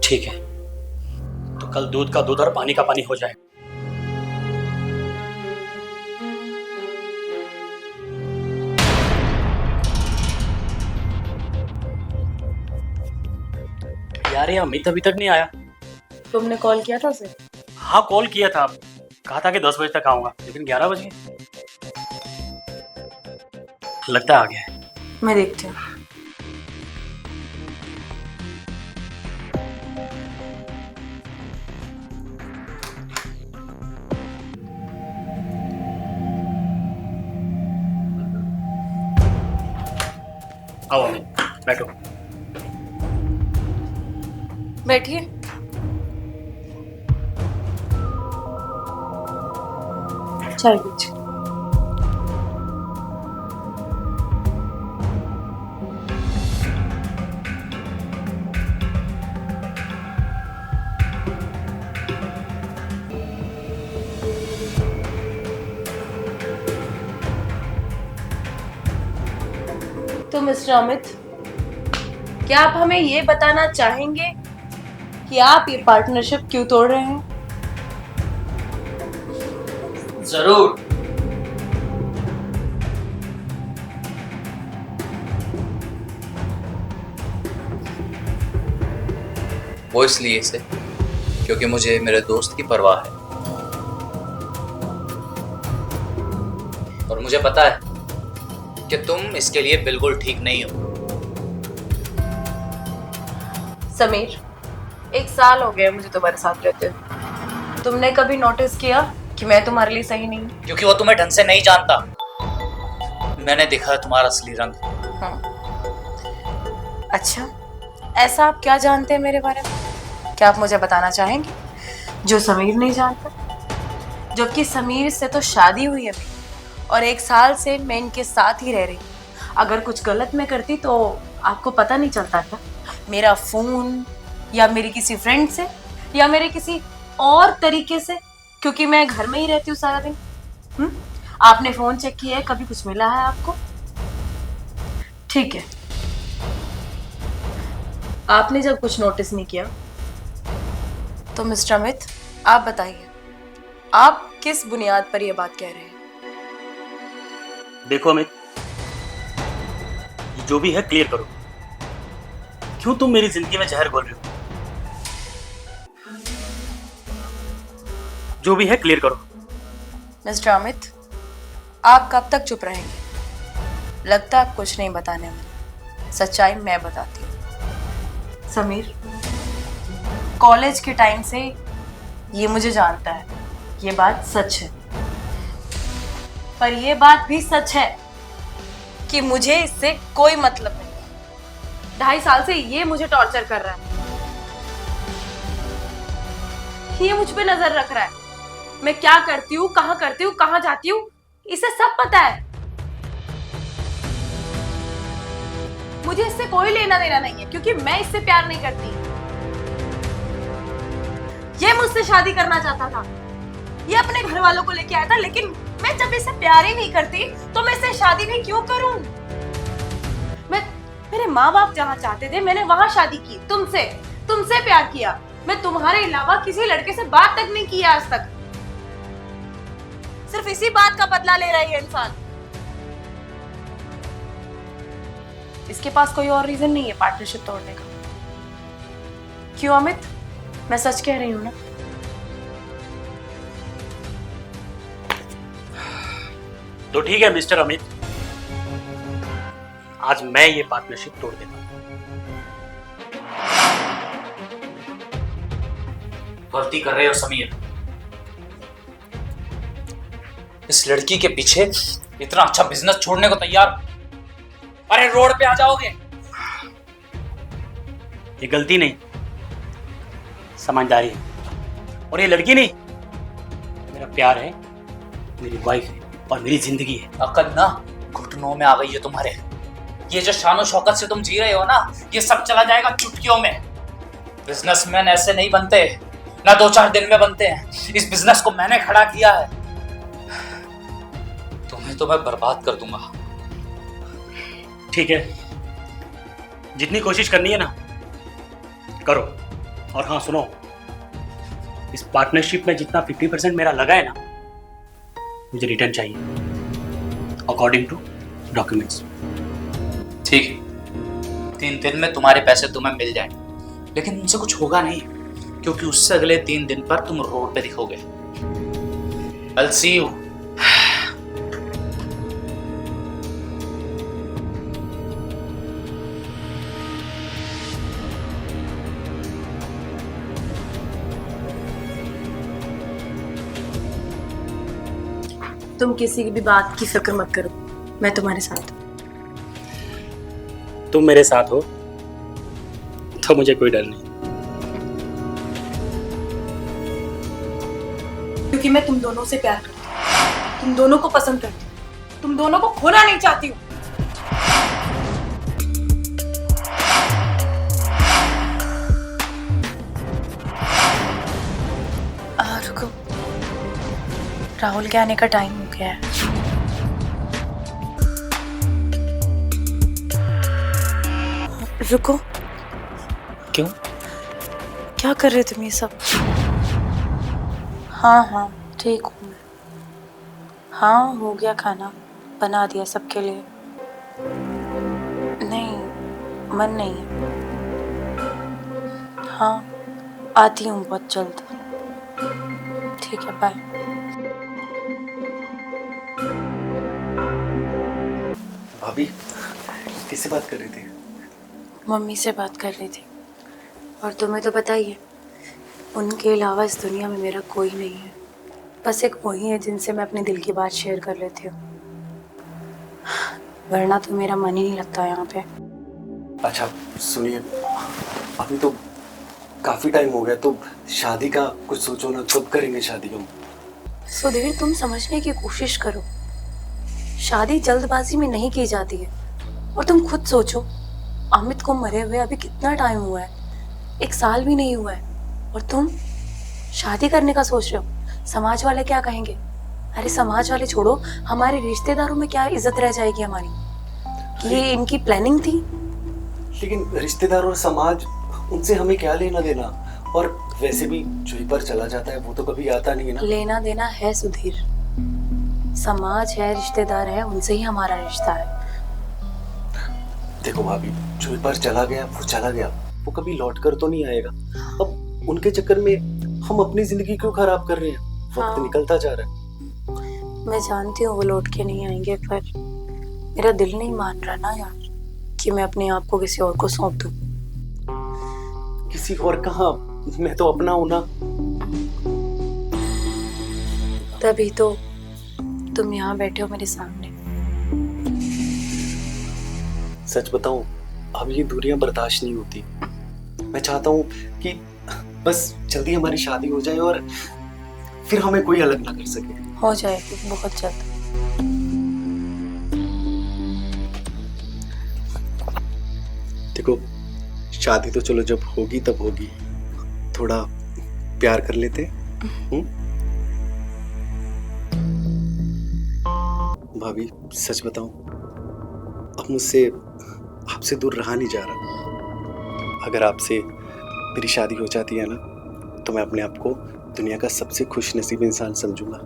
E: ठीक है, तो कल दूध का दूध और पानी का पानी हो जाए। यार ये अमित अभी तक नहीं आया।
D: तुमने कॉल किया था उसे?
E: हाँ कॉल किया था, कहा था कि 10 बजे तक आऊंगा, लेकिन 11 बज गए। लगता है आ गया है।
D: मैं देखती हूँ।
E: आओ अमित, बैठो।
D: बैठिए। चाय पीजिए। तो मिस्टर अमित, क्या आप हमें ये बताना चाहेंगे कि आप ये पार्टनरशिप क्यों तोड़ रहे हैं?
I: जरूर। वो इसलिए से क्योंकि मुझे मेरे दोस्त की परवाह है और मुझे पता है कि तुम इसके लिए बिल्कुल ठीक नहीं हो।
D: समीर, 1 साल हो गए मुझे तुम्हारे साथ रहते हुए। तुमने कभी नोटिस किया कि मैं तुम्हारे लिए सही नहीं हूँ?
I: क्योंकि वो तुम्हें ढंग से नहीं जानता। मैंने देखा तुम्हारा असली रंग।
D: अच्छा, ऐसा आप क्या जानते हैं मेरे बारे में? क्या आप मुझे बताना चाहेंगे जो समीर नहीं जानता? जबकि समीर से तो शादी हुई है मेरी और 1 साल से मैं इनके साथ ही रह रही। अगर कुछ गलत मैं करती तो आपको पता नहीं चलता क्या? मेरा फोन या मेरी किसी फ्रेंड से या मेरे किसी और तरीके से, क्योंकि मैं घर में ही रहती हूँ सारा दिन। आपने फोन चेक किया है? कभी कुछ मिला है आपको? ठीक है, आपने जब कुछ नोटिस नहीं किया तो मिस्टर अमित, आप बताइए, आप किस बुनियाद पर यह बात कह रहे हैं?
E: देखो अमित, जो भी है क्लियर करो। क्यों तुम मेरी जिंदगी में जहर घोल रहे हो? जो भी है क्लियर करो।
D: मिस्टर अमित, आप कब तक चुप रहेंगे? लगता है आप कुछ नहीं बताने वाले। सच्चाई मैं बताती हूँ। समीर कॉलेज के टाइम से ये मुझे जानता है, ये बात सच है। पर ये बात भी सच है कि मुझे इससे कोई मतलब नहीं। 2.5 साल से ये मुझे टॉर्चर कर रहा है, ये मुझ पे नजर रख रहा है। मैं क्या करती हूँ, कहाँ करती हूँ, कहाँ जाती हूँ, इसे सब पता है। मुझे इससे कोई लेना देना नहीं है क्योंकि मैं इससे प्यार नहीं करती। ये मुझसे शादी करना चाहता था, ये अपने घर वालों को लेके आया था, लेकिन मैं जब इससे प्यार ही नहीं करती तो मैं इससे शादी भी क्यों करूं? मेरे माँ बाप जहाँ चाहते थे मैंने वहां शादी की, तुमसे प्यार किया। मैं तुम्हारे अलावा किसी लड़के से बात तक नहीं की आज तक। सिर्फ इसी बात का बदला ले रहा है ये इंसान। इसके पास कोई और रीजन नहीं है पार्टनरशिप तोड़ने का। क्यों अमित, मैं सच कह रही हूं ना?
E: तो ठीक है मिस्टर अमित, आज मैं ये पार्टनरशिप तोड़ देता हूं।
I: गलती कर रहे हो समीर। इस लड़की के पीछे इतना अच्छा बिजनेस छोड़ने को तैयार? अरे रोड पे आ जाओगे।
E: ये गलती नहीं, समझदारी है। और ये लड़की नहीं, मेरा प्यार है, मेरी वाइफ है और मेरी जिंदगी है।
I: अकल ना घुटनों में आ गई है तुम्हारे। ये जो शानो शौकत से तुम जी रहे हो ना, ये सब चला जाएगा चुटकियों में। बिजनेसमैन ऐसे नहीं बनते, ना 2-4 दिन में बनते हैं। इस बिजनेस को मैंने खड़ा किया है। तुम्हें तो मैं बर्बाद कर दूंगा।
E: ठीक है, जितनी कोशिश करनी है ना करो। और हाँ सुनो, इस पार्टनरशिप में जितना 50% मेरा लगा है ना, मुझे रिटर्न चाहिए अकॉर्डिंग टू डॉक्यूमेंट्स।
I: ठीक है, 3 दिन में तुम्हारे पैसे तुम्हें मिल जाएंगे, लेकिन उनसे कुछ होगा नहीं क्योंकि उससे अगले 3 दिन पर तुम रोड पे दिखोगे। I'll see you.
D: तुम किसी की भी बात की फिक्र मत करो, मैं तुम्हारे साथ हूं।
E: तुम मेरे साथ हो तो मुझे कोई डर नहीं,
D: क्योंकि मैं तुम दोनों से प्यार करती हूँ। तुम दोनों को पसंद करती हूँ, तुम दोनों को खोना नहीं चाहती हूँ। रुको, राहुल के आने का टाइम हो गया है। रुको।
E: क्यों?
D: क्या कर रहे तुम ये सब? हाँ ठीक हूँ मैं। हाँ हो गया, खाना बना दिया सबके लिए। नहीं, मन नहीं है। हाँ आती हूँ बहुत जल्द। ठीक है, बाय।
F: भाभी किससे बात कर रही थी?
D: मम्मी से बात कर रही थी। और तुम्हें तो पता ही है, उनके अलावा इस दुनिया में मेरा कोई नहीं है। बस एक वही है जिनसे मैं अपने दिल की बात शेयर कर लेती हूँ, वरना तो मेरा मन ही नहीं लगता यहाँ पे।
F: अच्छा सुनिए, अभी तो काफी टाइम हो गया, तो शादी का कुछ सोचो ना, कब करेंगे शादी हम?
D: सुधीर, तुम समझने की कोशिश करो, शादी जल्दबाजी में नहीं की जाती है। और तुम खुद सोचो, अमित को मरे हुए अभी कितना टाइम हुआ है, 1 साल भी नहीं हुआ है, और तुम शादी करने का सोच रहे हो। समाज वाले क्या कहेंगे? अरे समाज वाले छोड़ो, हमारे रिश्तेदारों में क्या इज्जत रह जाएगी हमारी? ये इनकी प्लानिंग थी।
F: लेकिन रिश्तेदार और समाज, उनसे हमें क्या लेना देना? और वैसे भी जो एक बार चला जाता है वो तो कभी आता नहीं है ना।
D: लेना देना है सुधीर, समाज है, रिश्तेदार है, उनसे ही हमारा रिश्ता है।
F: देखो भाभी, जो एक बार चला गया वो चला गया, वो कभी लौट कर तो नहीं आएगा। अब उनके चक्कर में हम अपनी जिंदगी क्यों खराब कर रहे हैं? वक्त निकलता जा रहा है।
D: मैं जानती हूँ वो लौट के नहीं आएंगे, पर मेरा दिल नहीं मान रहा ना यार कि मैं अपने आप को किसी और को सौंप दूँ।
F: किसी और कहाँ, मैं तो अपना हूं ना।
D: तभी तो तुम यहाँ बैठे हो मेरे सामने।
F: सच बताऊं, अब ये दूरियां बर्दाश्त नहीं होती। मैं चाहता हूँ कि बस जल्दी हमारी शादी हो जाए और फिर हमें कोई अलग ना कर सके।
D: हो जाएगी बहुत जल्द।
F: देखो, शादी तो चलो जब होगी तब होगी, थोड़ा प्यार कर लेते। भाभी सच बताऊं, अब मुझसे आपसे दूर रहा नहीं जा रहा। अगर आपसे मेरी शादी हो जाती है ना, तो मैं अपने आप को दुनिया का सबसे खुश नसीब इंसान समझूंगा।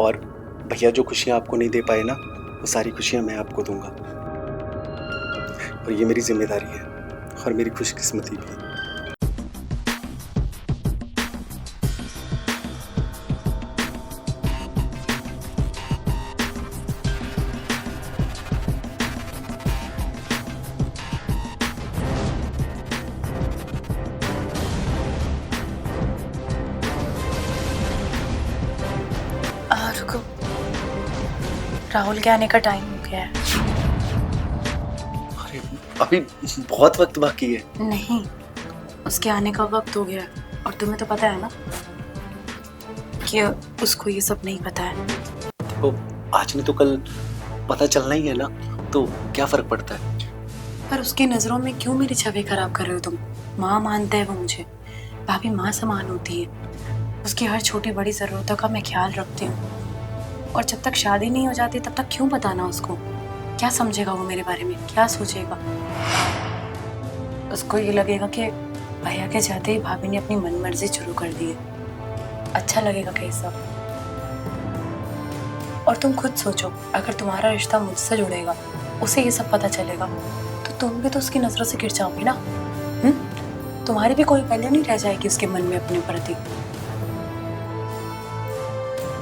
F: और भैया जो खुशियां आपको नहीं दे पाए ना, वो सारी खुशियां मैं आपको दूंगा। और ये मेरी जिम्मेदारी है और मेरी खुशकिस्मती भी।
D: रुको, राहुल के आने का टाइम हो गया है।
F: अरे अभी बहुत वक्त बाकी है।
D: नहीं, उसके आने का वक्त हो गया है। और तुम्हें तो पता है ना कि उसको ये सब नहीं पता है।
F: देखो, आज नहीं तो कल पता चलना ही है ना, तो क्या फर्क पड़ता है?
D: पर उसकी नजरों में क्यों मेरी छवि खराब कर रहे हो तुम? माँ मानता है वो मुझे, भाभी माँ समान होती है। उसकी हर छोटी बड़ी जरूरतों का मैं ख्याल रखती हूँ। और जब तक शादी नहीं हो जाती तब तक क्यों बताना उसको? क्या समझेगा वो मेरे बारे में? क्या सोचेगा? उसको ये लगेगा कि भैया के जाते ही भाभी ने अपनी मनमर्जी शुरू कर दी है। अच्छा लगेगा क्या सब? और तुम खुद सोचो, अगर तुम्हारा रिश्ता मुझसे जुड़ेगा, उसे ये सब पता चलेगा, तो तुम भी तो उसकी नजरों से गिर जाओगे ना। तुम्हारी भी कोई वैल्यू नहीं रह जाएगी उसके मन में अपने प्रति।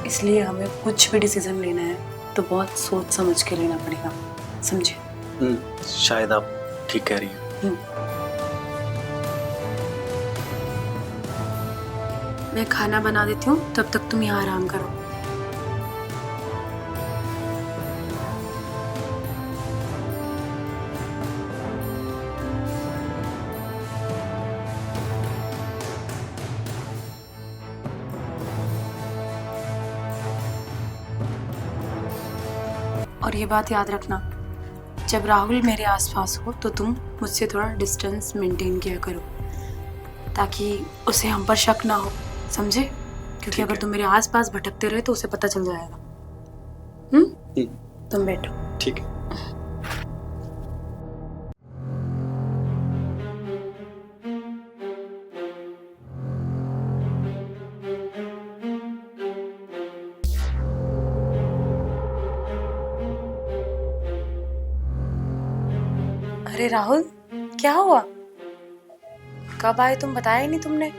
D: इसलिए हमें कुछ भी डिसीजन लेना है तो बहुत सोच समझ के लेना पड़ेगा, समझे?
F: शायद आप ठीक कह रही हैं।
D: मैं खाना बना देती हूँ, तब तक तुम यहाँ आराम करो। और ये बात याद रखना, जब राहुल मेरे आसपास हो तो तुम मुझसे थोड़ा डिस्टेंस मेंटेन किया करो, ताकि उसे हम पर शक ना हो, समझे? क्योंकि अगर तुम मेरे आसपास भटकते रहे तो उसे पता चल जाएगा। तुम बैठो।
E: ठीक है।
D: अरे राहुल, क्या हुआ? कब आए तुम? बताया ही नहीं तुमने।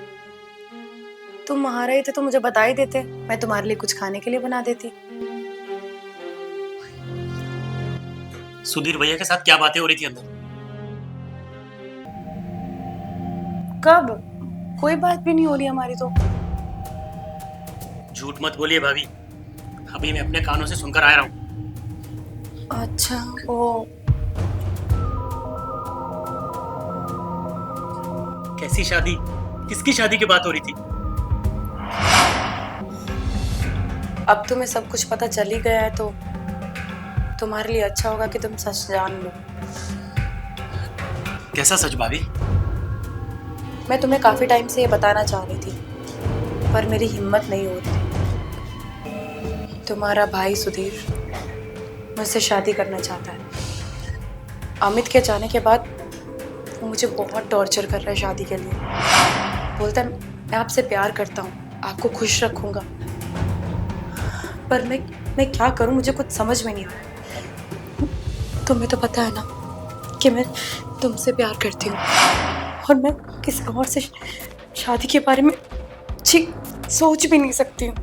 D: तुम वहां रहे थे तो मुझे बता ही देते, मैं तुम्हारे लिए कुछ खाने के लिए बना देती।
E: सुधीर भैया के साथ क्या बातें हो रही थी अंदर?
D: कब? कोई बात भी नहीं हो रही हमारी तो।
E: झूठ मत बोलिए भाभी, अभी मैं अपने कानों से सुनकर आ रहा हूँ।
D: अच्छा, वो
E: कैसी शादी? किसकी शादी की बात हो रही थी?
D: अब तुम्हें सब कुछ पता चल ही गया है तो तुम्हारे लिए अच्छा होगा कि तुम सच जान लो।
E: कैसा सच भाभी?
D: मैं तुम्हें काफी टाइम से ये बताना चाह रही थी, पर मेरी हिम्मत नहीं हो रही। तुम्हारा भाई सुधीर मुझसे शादी करना चाहता है। अमित के जाने के बाद वो मुझे बहुत टॉर्चर कर रहा है शादी के लिए। बोलता है मैं आपसे प्यार करता हूँ, आपको खुश रखूंगा, पर मैं क्या करूँ, मुझे कुछ समझ में नहीं आ रहा। तुम्हें तो पता है ना कि मैं तुमसे प्यार करती हूँ और मैं किसी और से शादी के बारे में सोच भी नहीं सकती हूँ।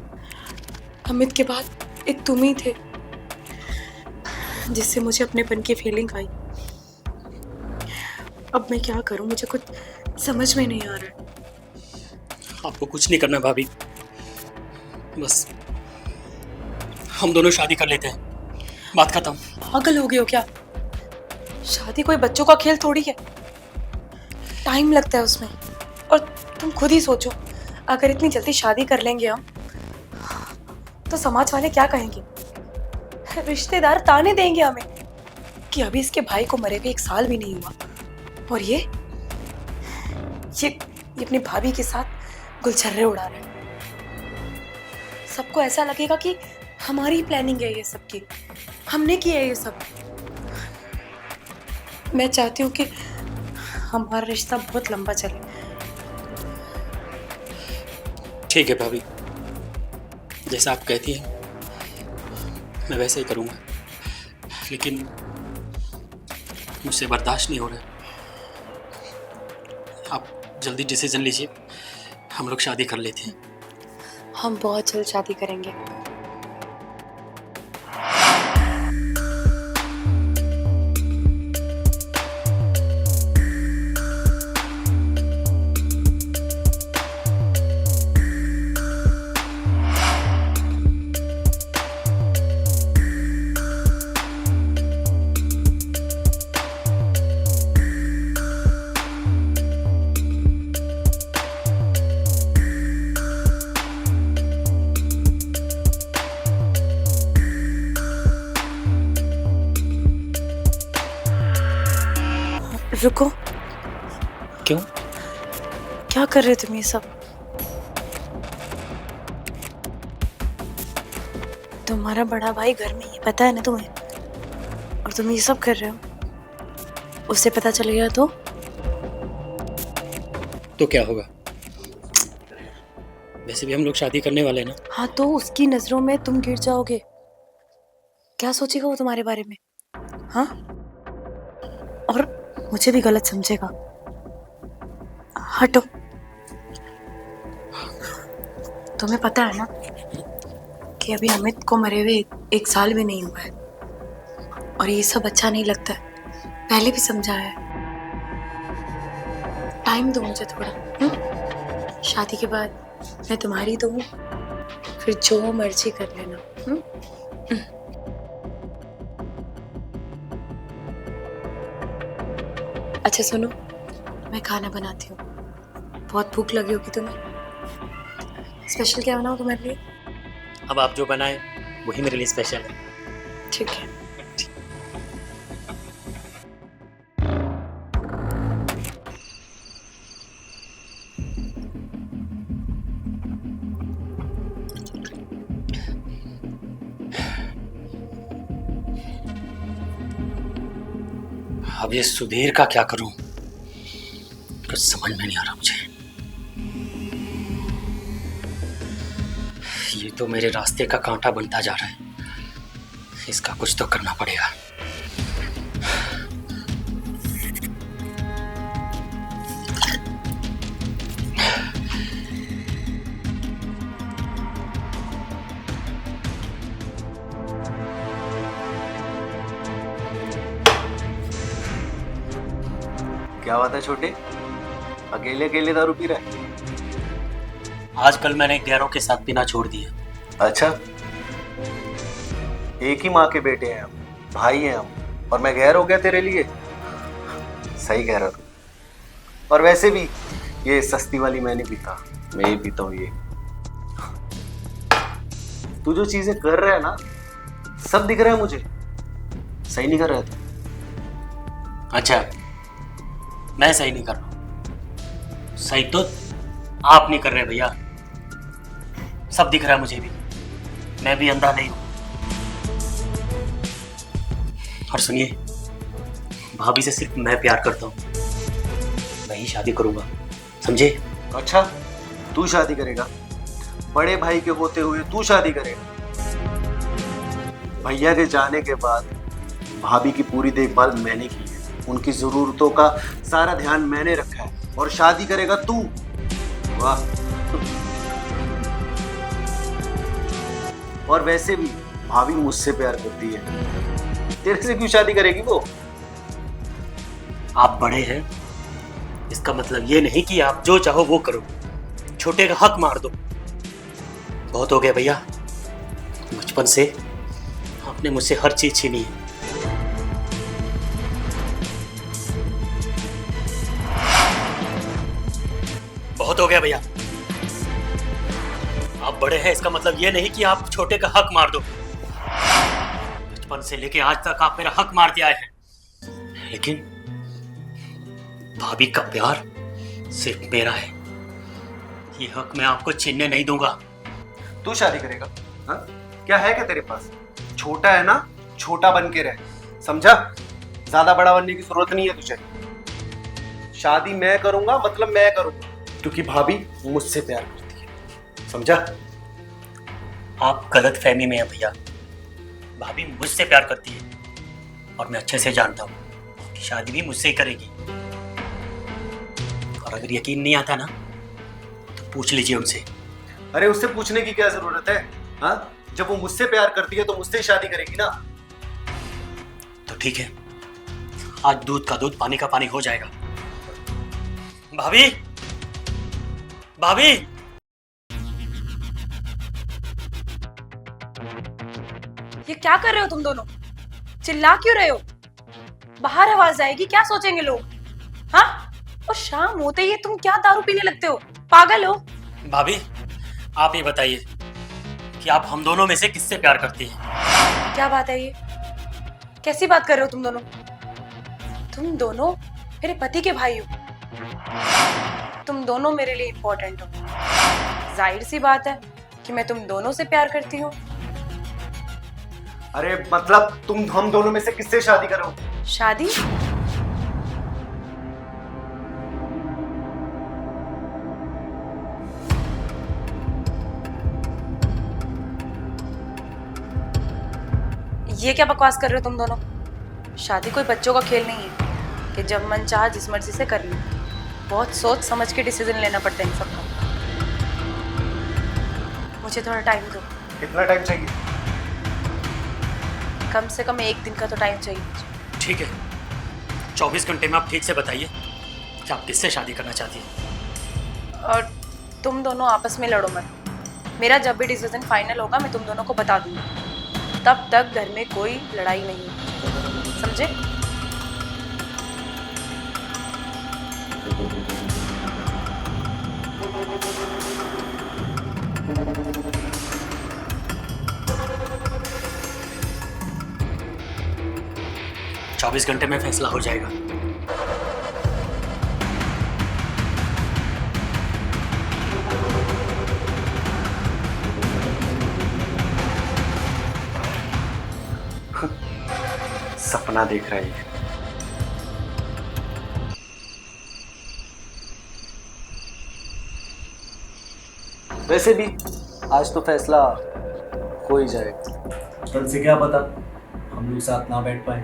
D: अमित के बाद एक तुम ही थे जिससे मुझे अपनेपन की फीलिंग आई। अब मैं क्या करूं, मुझे कुछ समझ में नहीं आ रहा है।
E: आपको कुछ नहीं करना भाभी, बस हम दोनों शादी कर लेते हैं, बात खत्म।
D: पागल हो गए हो क्या? शादी कोई बच्चों का खेल थोड़ी है, टाइम लगता है उसमें। और तुम खुद ही सोचो, अगर इतनी जल्दी शादी कर लेंगे हम तो समाज वाले क्या कहेंगे? रिश्तेदार ताने देंगे हमें कि अभी इसके भाई को मरे हुए 1 साल भी नहीं हुआ और ये अपनी भाभी के साथ गुलछर्रे उड़ा रहे हैं। सबको ऐसा लगेगा कि हमारी प्लानिंग है ये सब की, हमने की है ये सब। मैं चाहती हूँ कि हमारा रिश्ता बहुत लंबा चले।
E: ठीक है भाभी, जैसा आप कहती हैं मैं वैसे ही करूँगा, लेकिन मुझसे बर्दाश्त नहीं हो रहा। आप जल्दी डिसीजन लीजिए, हम लोग शादी कर लेते हैं।
D: हम बहुत जल्द शादी करेंगे। रुको।
E: क्यों?
D: क्या कर रहे हो तुम ये सब? तुम्हारा बड़ा भाई घर में ही, पता है ना तुम्हें, और तुम ये सब कर रहे हो। उसे पता चलेगा
E: तो क्या होगा? वैसे भी हम लोग शादी करने वाले हैं ना।
D: हाँ, तो उसकी नजरों में तुम गिर जाओगे। क्या सोचेगा वो तुम्हारे बारे में? हाँ, और मुझे भी गलत समझेगा। हटो। तुम्हें पता है ना कि अभी अमित को मरे हुए 1 साल भी नहीं हुआ है, और ये सब अच्छा नहीं लगता है। पहले भी समझाया है। टाइम दो मुझे थोड़ा। शादी के बाद मैं तुम्हारी तो हूँ, फिर जो मर्जी कर लेना। अच्छा सुनो, मैं खाना बनाती हूँ, बहुत भूख लगी होगी तुम्हें। स्पेशल क्या बनाऊँ तुम्हारे लिए?
E: अब आप जो बनाए वही मेरे लिए स्पेशल है।
D: ठीक है।
E: अब ये सुधीर का क्या करूं, कुछ समझ में नहीं आ रहा मुझे। ये तो मेरे रास्ते का कांटा बनता जा रहा है, इसका कुछ तो करना पड़ेगा।
F: क्या बात है छोटे, अकेले अकेले दारू पी रहा है?
E: आजकल मैंने गैरों के साथ पीना छोड़ दिया।
F: अच्छा, एक ही माँ के बेटे हैं हम, भाई हैं हम, और मैं गैर हो गया तेरे लिए? सही कह रहा तू। और वैसे भी ये सस्ती वाली मैं नहीं पीता, मैं ही पीता हूँ ये। तू जो चीजें कर रहा है ना, सब दिख रहा है मुझे। सही नहीं कर रहा तू।
E: अच्छा, मैं सही नहीं कर रहा, सही तो आप नहीं कर रहे भैया। सब दिख रहा है मुझे भी, मैं भी अंधा नहीं हूं। और सुनिए, भाभी से सिर्फ मैं प्यार करता हूं, मैं ही शादी करूंगा, समझे?
F: अच्छा, तू शादी करेगा? बड़े भाई के होते हुए तू शादी करेगा? भैया के जाने के बाद भाभी की पूरी देखभाल मैंने की है, उनकी जरूरतों का सारा ध्यान मैंने रखा है, और शादी करेगा तू? वाह। और वैसे भी भाभी मुझसे प्यार करती है, तेरे से क्यों शादी करेगी वो?
E: आप बड़े हैं, इसका मतलब ये नहीं कि आप जो चाहो वो करो, छोटे का हक मार दो। बहुत हो गया भैया, बचपन से आपने मुझसे हर चीज छीनी है। बहुत हो गया भैया, आप बड़े हैं, इसका मतलब ये नहीं कि आप छोटे का हक मार दो। बचपन से लेके आज तक आप मेरा हक मारते आए हैं, लेकिन भाभी का प्यार सिर्फ मेरा है, ये हक मैं आपको छीनने नहीं दूंगा।
F: तू शादी करेगा? हाँ? क्या है क्या तेरे पास? छोटा है ना, छोटा बन के रह, समझा? ज्यादा बड़ा बनने की जरूरत नहीं है तुझे। शादी मैं करूंगा, मतलब मैं करूंगा, क्योंकि भाभी मुझसे प्यार करती है, समझा?
E: आप गलत फहमी में हैं भैया, भाभी मुझसे प्यार करती है, और मैं अच्छे से जानता हूँ कि शादी भी मुझसे ही करेगी। और अगर यकीन नहीं आता ना, तो पूछ लीजिए उनसे।
F: अरे उससे पूछने की क्या जरूरत है? हाँ, जब वो मुझसे प्यार करती है तो मुझसे ही शादी करेगी ना।
E: तो ठीक है, आज दूध का दूध पानी का पानी हो जाएगा। भाभी, भाभी,
D: ये क्या कर रहे हो तुम दोनों? चिल्ला क्यों रहे हो? बाहर आवाज आएगी, क्या सोचेंगे लोग? हाँ? और शाम होते ही तुम क्या दारू पीने लगते हो? पागल हो?
E: भाभी, आप ये बताइए कि आप हम दोनों में से किससे प्यार करती हैं?
D: क्या बात है ये? कैसी बात कर रहे हो तुम दोनों? तुम दोनों मेरे पति के भाई हो, तुम दोनों मेरे लिए इंपॉर्टेंट हो। जाहिर सी बात है कि मैं तुम दोनों से प्यार करती हूँ।
F: अरे मतलब तुम हम दोनों में से किससे शादी करो?
D: शादी? ये क्या बकवास कर रहे हो तुम दोनों? शादी कोई बच्चों का खेल नहीं है कि जब मन चाहा जिस मर्जी से कर लो। बहुत सोच समझ के डिसीजन लेना पड़ता है इन सबका। मुझे थोड़ा टाइम दो।
F: कितना टाइम चाहिए?
D: कम से कम 1 दिन का तो टाइम चाहिए मुझे।
E: ठीक है, 24 घंटे में आप ठीक से बताइए कि आप किससे शादी करना चाहती हैं।
D: और तुम दोनों आपस में लड़ो मत। मेरा जब भी डिसीजन फाइनल होगा मैं तुम दोनों को बता दूंगी। तब तक घर में कोई लड़ाई नहीं है, समझे?
E: चौबीस घंटे में फैसला हो जाएगा।
F: सपना देख रहा है। वैसे भी आज तो फैसला हो ही जाएगा। कल से क्या पता हम लोग साथ ना बैठ पाए,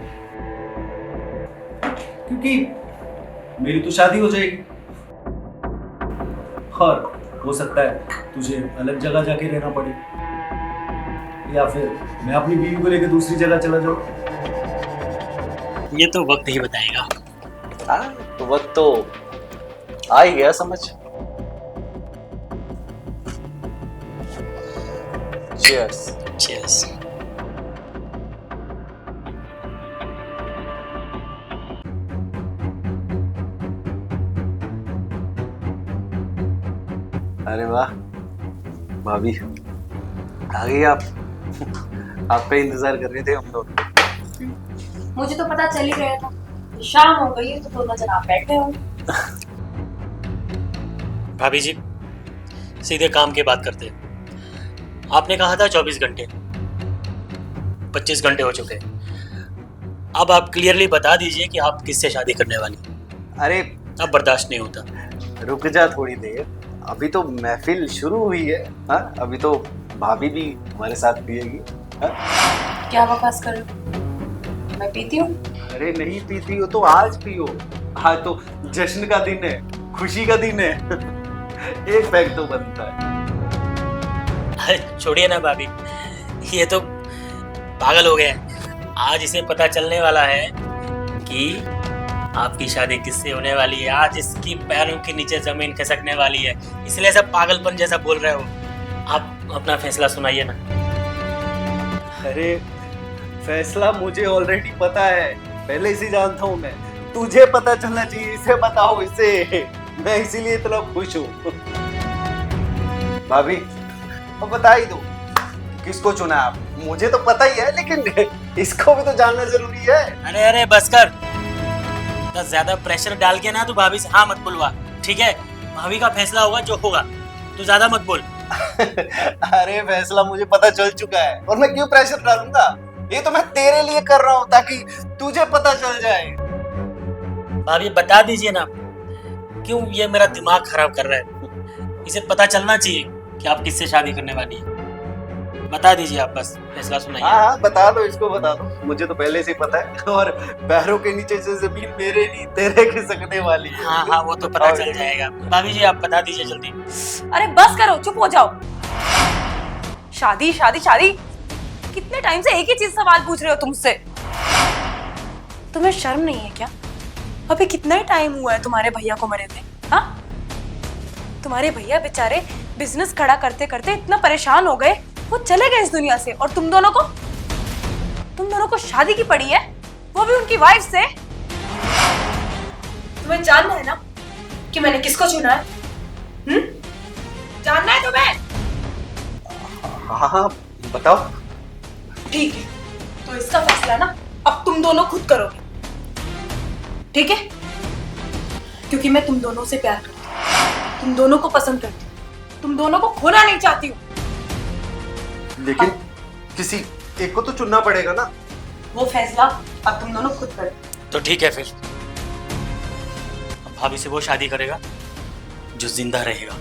F: क्योंकि मेरी तो शादी हो जाएगी और हो सकता है तुझे अलग जगह जाके रहना पड़े, या फिर मैं अपनी बीवी को लेकर दूसरी जगह चला जाऊं।
E: ये तो वक्त ही बताएगा।
F: हाँ, तो वक्त तो आ ही गया समझ। चीयर्स।
E: चीयर्स।
F: अरे वाह भाभी, आ गई आप। आपका इंतजार कर रहे थे हम लोग।
D: मुझे तो पता चल ही गया था, शाम हो गई है तो दोनों जन आप बैठे हो।
E: भाभी जी, सीधे काम की बात करते हैं। आपने कहा था 24 घंटे, 25 घंटे हो चुके हैं। अब आप क्लियरली बता दीजिए कि आप किससे शादी करने वाली हैं।
F: अरे
E: अब बर्दाश्त नहीं होता।
F: रुक जा थोड़ी देर, अभी तो महफिल शुरू हुई है। हाँ, अभी तो भाभी भी हमारे साथ पिएगी। हाँ?
D: क्या बकवास कर रहे हो? मैं पीती हूँ?
F: अरे नहीं पीती हो तो आज पियो। आज तो जश्न का दिन है, खुशी का दिन है। एक पैक तो बनता है।
E: अरे छोड़िए ना भाभी, ये तो पागल हो गया है। आज इसे पता चलने वाला है कि आपकी शादी किससे होने वाली है। आज इसकी पैरों के नीचे जमीन खिसकने वाली है, इसलिए सब पागलपन जैसा बोल रहे हो। आप अपना फैसला सुनाइए ना।
F: अरे फैसला मुझे ऑलरेडी पता है, पहले से जानता हूँ मैं। तुझे पता चलना चाहिए, इसे बताओ इसे। मैं इसीलिए इतना खुश हूँ। भाभी अब बता ही दो किसको चुना आप। मुझे तो पता ही है, लेकिन इसको भी तो जानना जरूरी है।
E: अरे अरे बस कर, तो ज्यादा प्रेशर डाल के ना तू भाभी से हाँ मत बुलवा, ठीक है? भाभी का फैसला होगा जो होगा, तू ज्यादा मत बोल।
F: अरे फैसला मुझे पता चल चुका है, और मैं क्यों प्रेशर डालूंगा? ये तो मैं तेरे लिए कर रहा हूँ ताकि तुझे पता चल जाए।
E: भाभी बता दीजिए ना, क्यों ये मेरा दिमाग खराब कर रहा है? इसे पता चलना चाहिए कि आप किससे शादी करने वाली है। बता दीजिए आप, बस फैसला सुनाइए।
F: हाँ बता दो, इसको बता दो। मुझे तो पहले से ही पता है, और पैरों के नीचे से जमीन मेरे नहीं तेरे खिसकने वाली है।
E: हाँ हाँ वो तो पता चल जाएगा। भाभी जी आप बता दीजिए जल्दी।
D: अरे बस करो, चुप हो जाओ। शादी शादी शादी, कितने टाइम से एक ही चीज सवाल पूछ रहे हो तुमसे। तुम्हें शर्म नहीं है क्या? अभी कितना ही टाइम हुआ है तुम्हारे भैया को मरे थे? हाँ, तुम्हारे भैया बेचारे बिजनेस खड़ा करते करते इतना परेशान हो गए, वो चले गए इस दुनिया से, और तुम दोनों को शादी की पड़ी है, वो भी उनकी वाइफ से। तुम्हें जानना है ना कि मैंने किसको चुना है? जानना है तुम्हें?
F: हाँ हाँ बताओ।
D: ठीक है, तो इसका फैसला ना अब तुम दोनों खुद करोगे, ठीक है? क्योंकि मैं तुम दोनों से प्यार करती हूँ, तुम दोनों को पसंद करती हूँ, तुम दोनों को खोना नहीं चाहती हूँ।
F: लेकिन किसी एक को तो चुनना पड़ेगा ना।
D: वो फैसला अब तुम दोनों खुद करो।
E: तो ठीक है, फिर अब भाभी से वो शादी करेगा जो जिंदा रहेगा।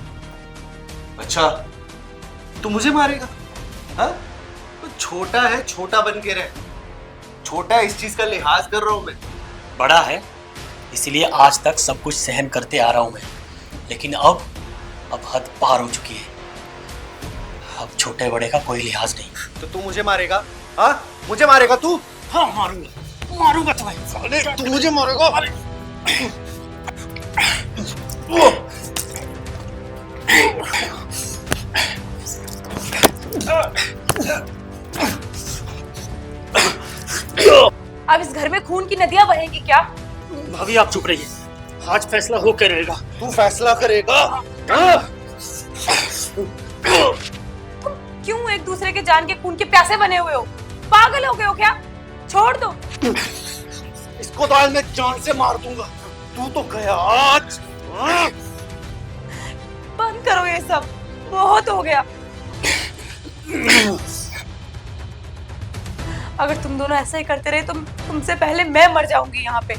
F: अच्छा, तू मुझे मारेगा? हाँ? तो छोटा है, छोटा बन के रह। छोटा है, इस चीज का लिहाज कर रहा हूं मैं।
E: बड़ा है, इसीलिए आज तक सब कुछ सहन करते आ रहा हूं मैं, लेकिन अब हद पार हो चुकी है। अब छोटे बड़े का कोई लिहाज नहीं।
F: तो तू मुझे मारेगा? हाँ, मुझे मारेगा तू?
E: हाँ मारूंगा तुम्हें।
F: तू मुझे मारेगा?
D: अब इस घर में खून की नदियां बहेंगी क्या?
E: भाभी आप चुप रहिए, आज फैसला होकर रहेगा।
F: तू फैसला करेगा?
D: क्यों एक दूसरे के जान के खून के प्यासे बने हुए हो? पागल हो गए हो क्या? छोड़ दो
F: इसको, तो आज मैं जान से मार दूंगा। तू तो गया आज।
D: बंद करो ये सब, बहुत हो गया। अगर तुम दोनों ऐसा ही करते रहे तो तुमसे पहले मैं मर जाऊंगी यहाँ पे।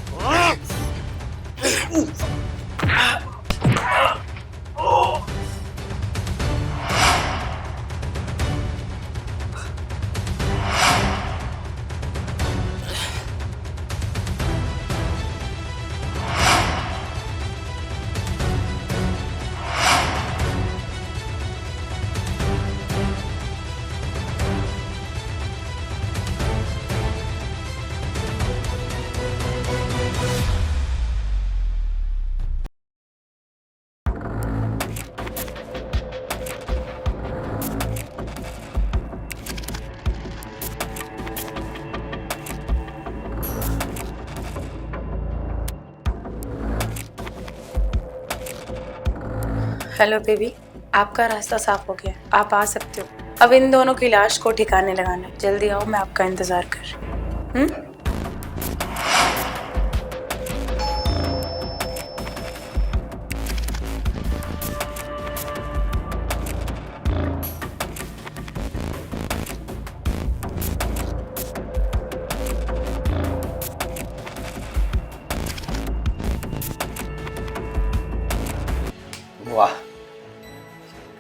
D: हेलो बेबी, आपका रास्ता साफ हो गया, आप आ सकते हो। अब इन दोनों की लाश को ठिकाने लगाना है। जल्दी आओ, मैं आपका इंतजार कर रही हूँ।
F: वाह,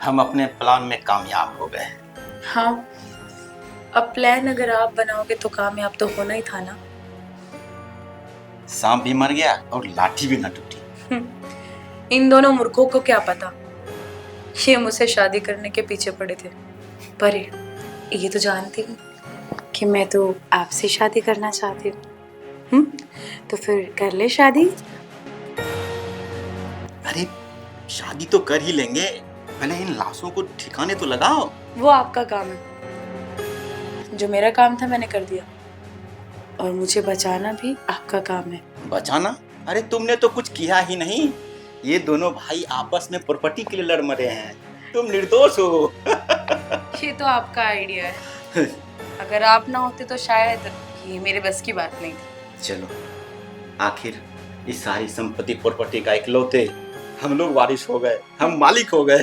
F: हम अपने प्लान में कामयाब हो गए।
D: हाँ, अब प्लान अगर आप बनाओगे तो कामयाब तो होना ही था ना।
F: सांप भी मर गया और लाठी भी न टूटी।
D: इन दोनों मूर्खों को क्या पता, ये मुझसे शादी करने के पीछे पड़े थे। पर ये तो जानती हूँ कि मैं तो आपसे शादी करना चाहती हूँ। तो फिर कर ले शादी।
F: अरे शादी तो कर ही लेंगे, पहले इन लाशों को ठिकाने तो लगाओ।
D: वो आपका काम है, जो मेरा काम था मैंने कर दिया, और मुझे बचाना भी आपका काम है।
F: बचाना? अरे तुमने तो कुछ किया ही नहीं। ये दोनों भाई आपस में प्रॉपर्टी के लिए लड़ मरे हैं। तुम निर्दोष हो।
D: ये तो आपका आइडिया है। अगर आप ना होते तो शायद ये मेरे बस की बात नहीं थी।
F: चलो, आखिर इस सारी संपत्ति प्रॉपर्टी का इकलौते हम लोग वारिस हो गए, हम मालिक हो गए।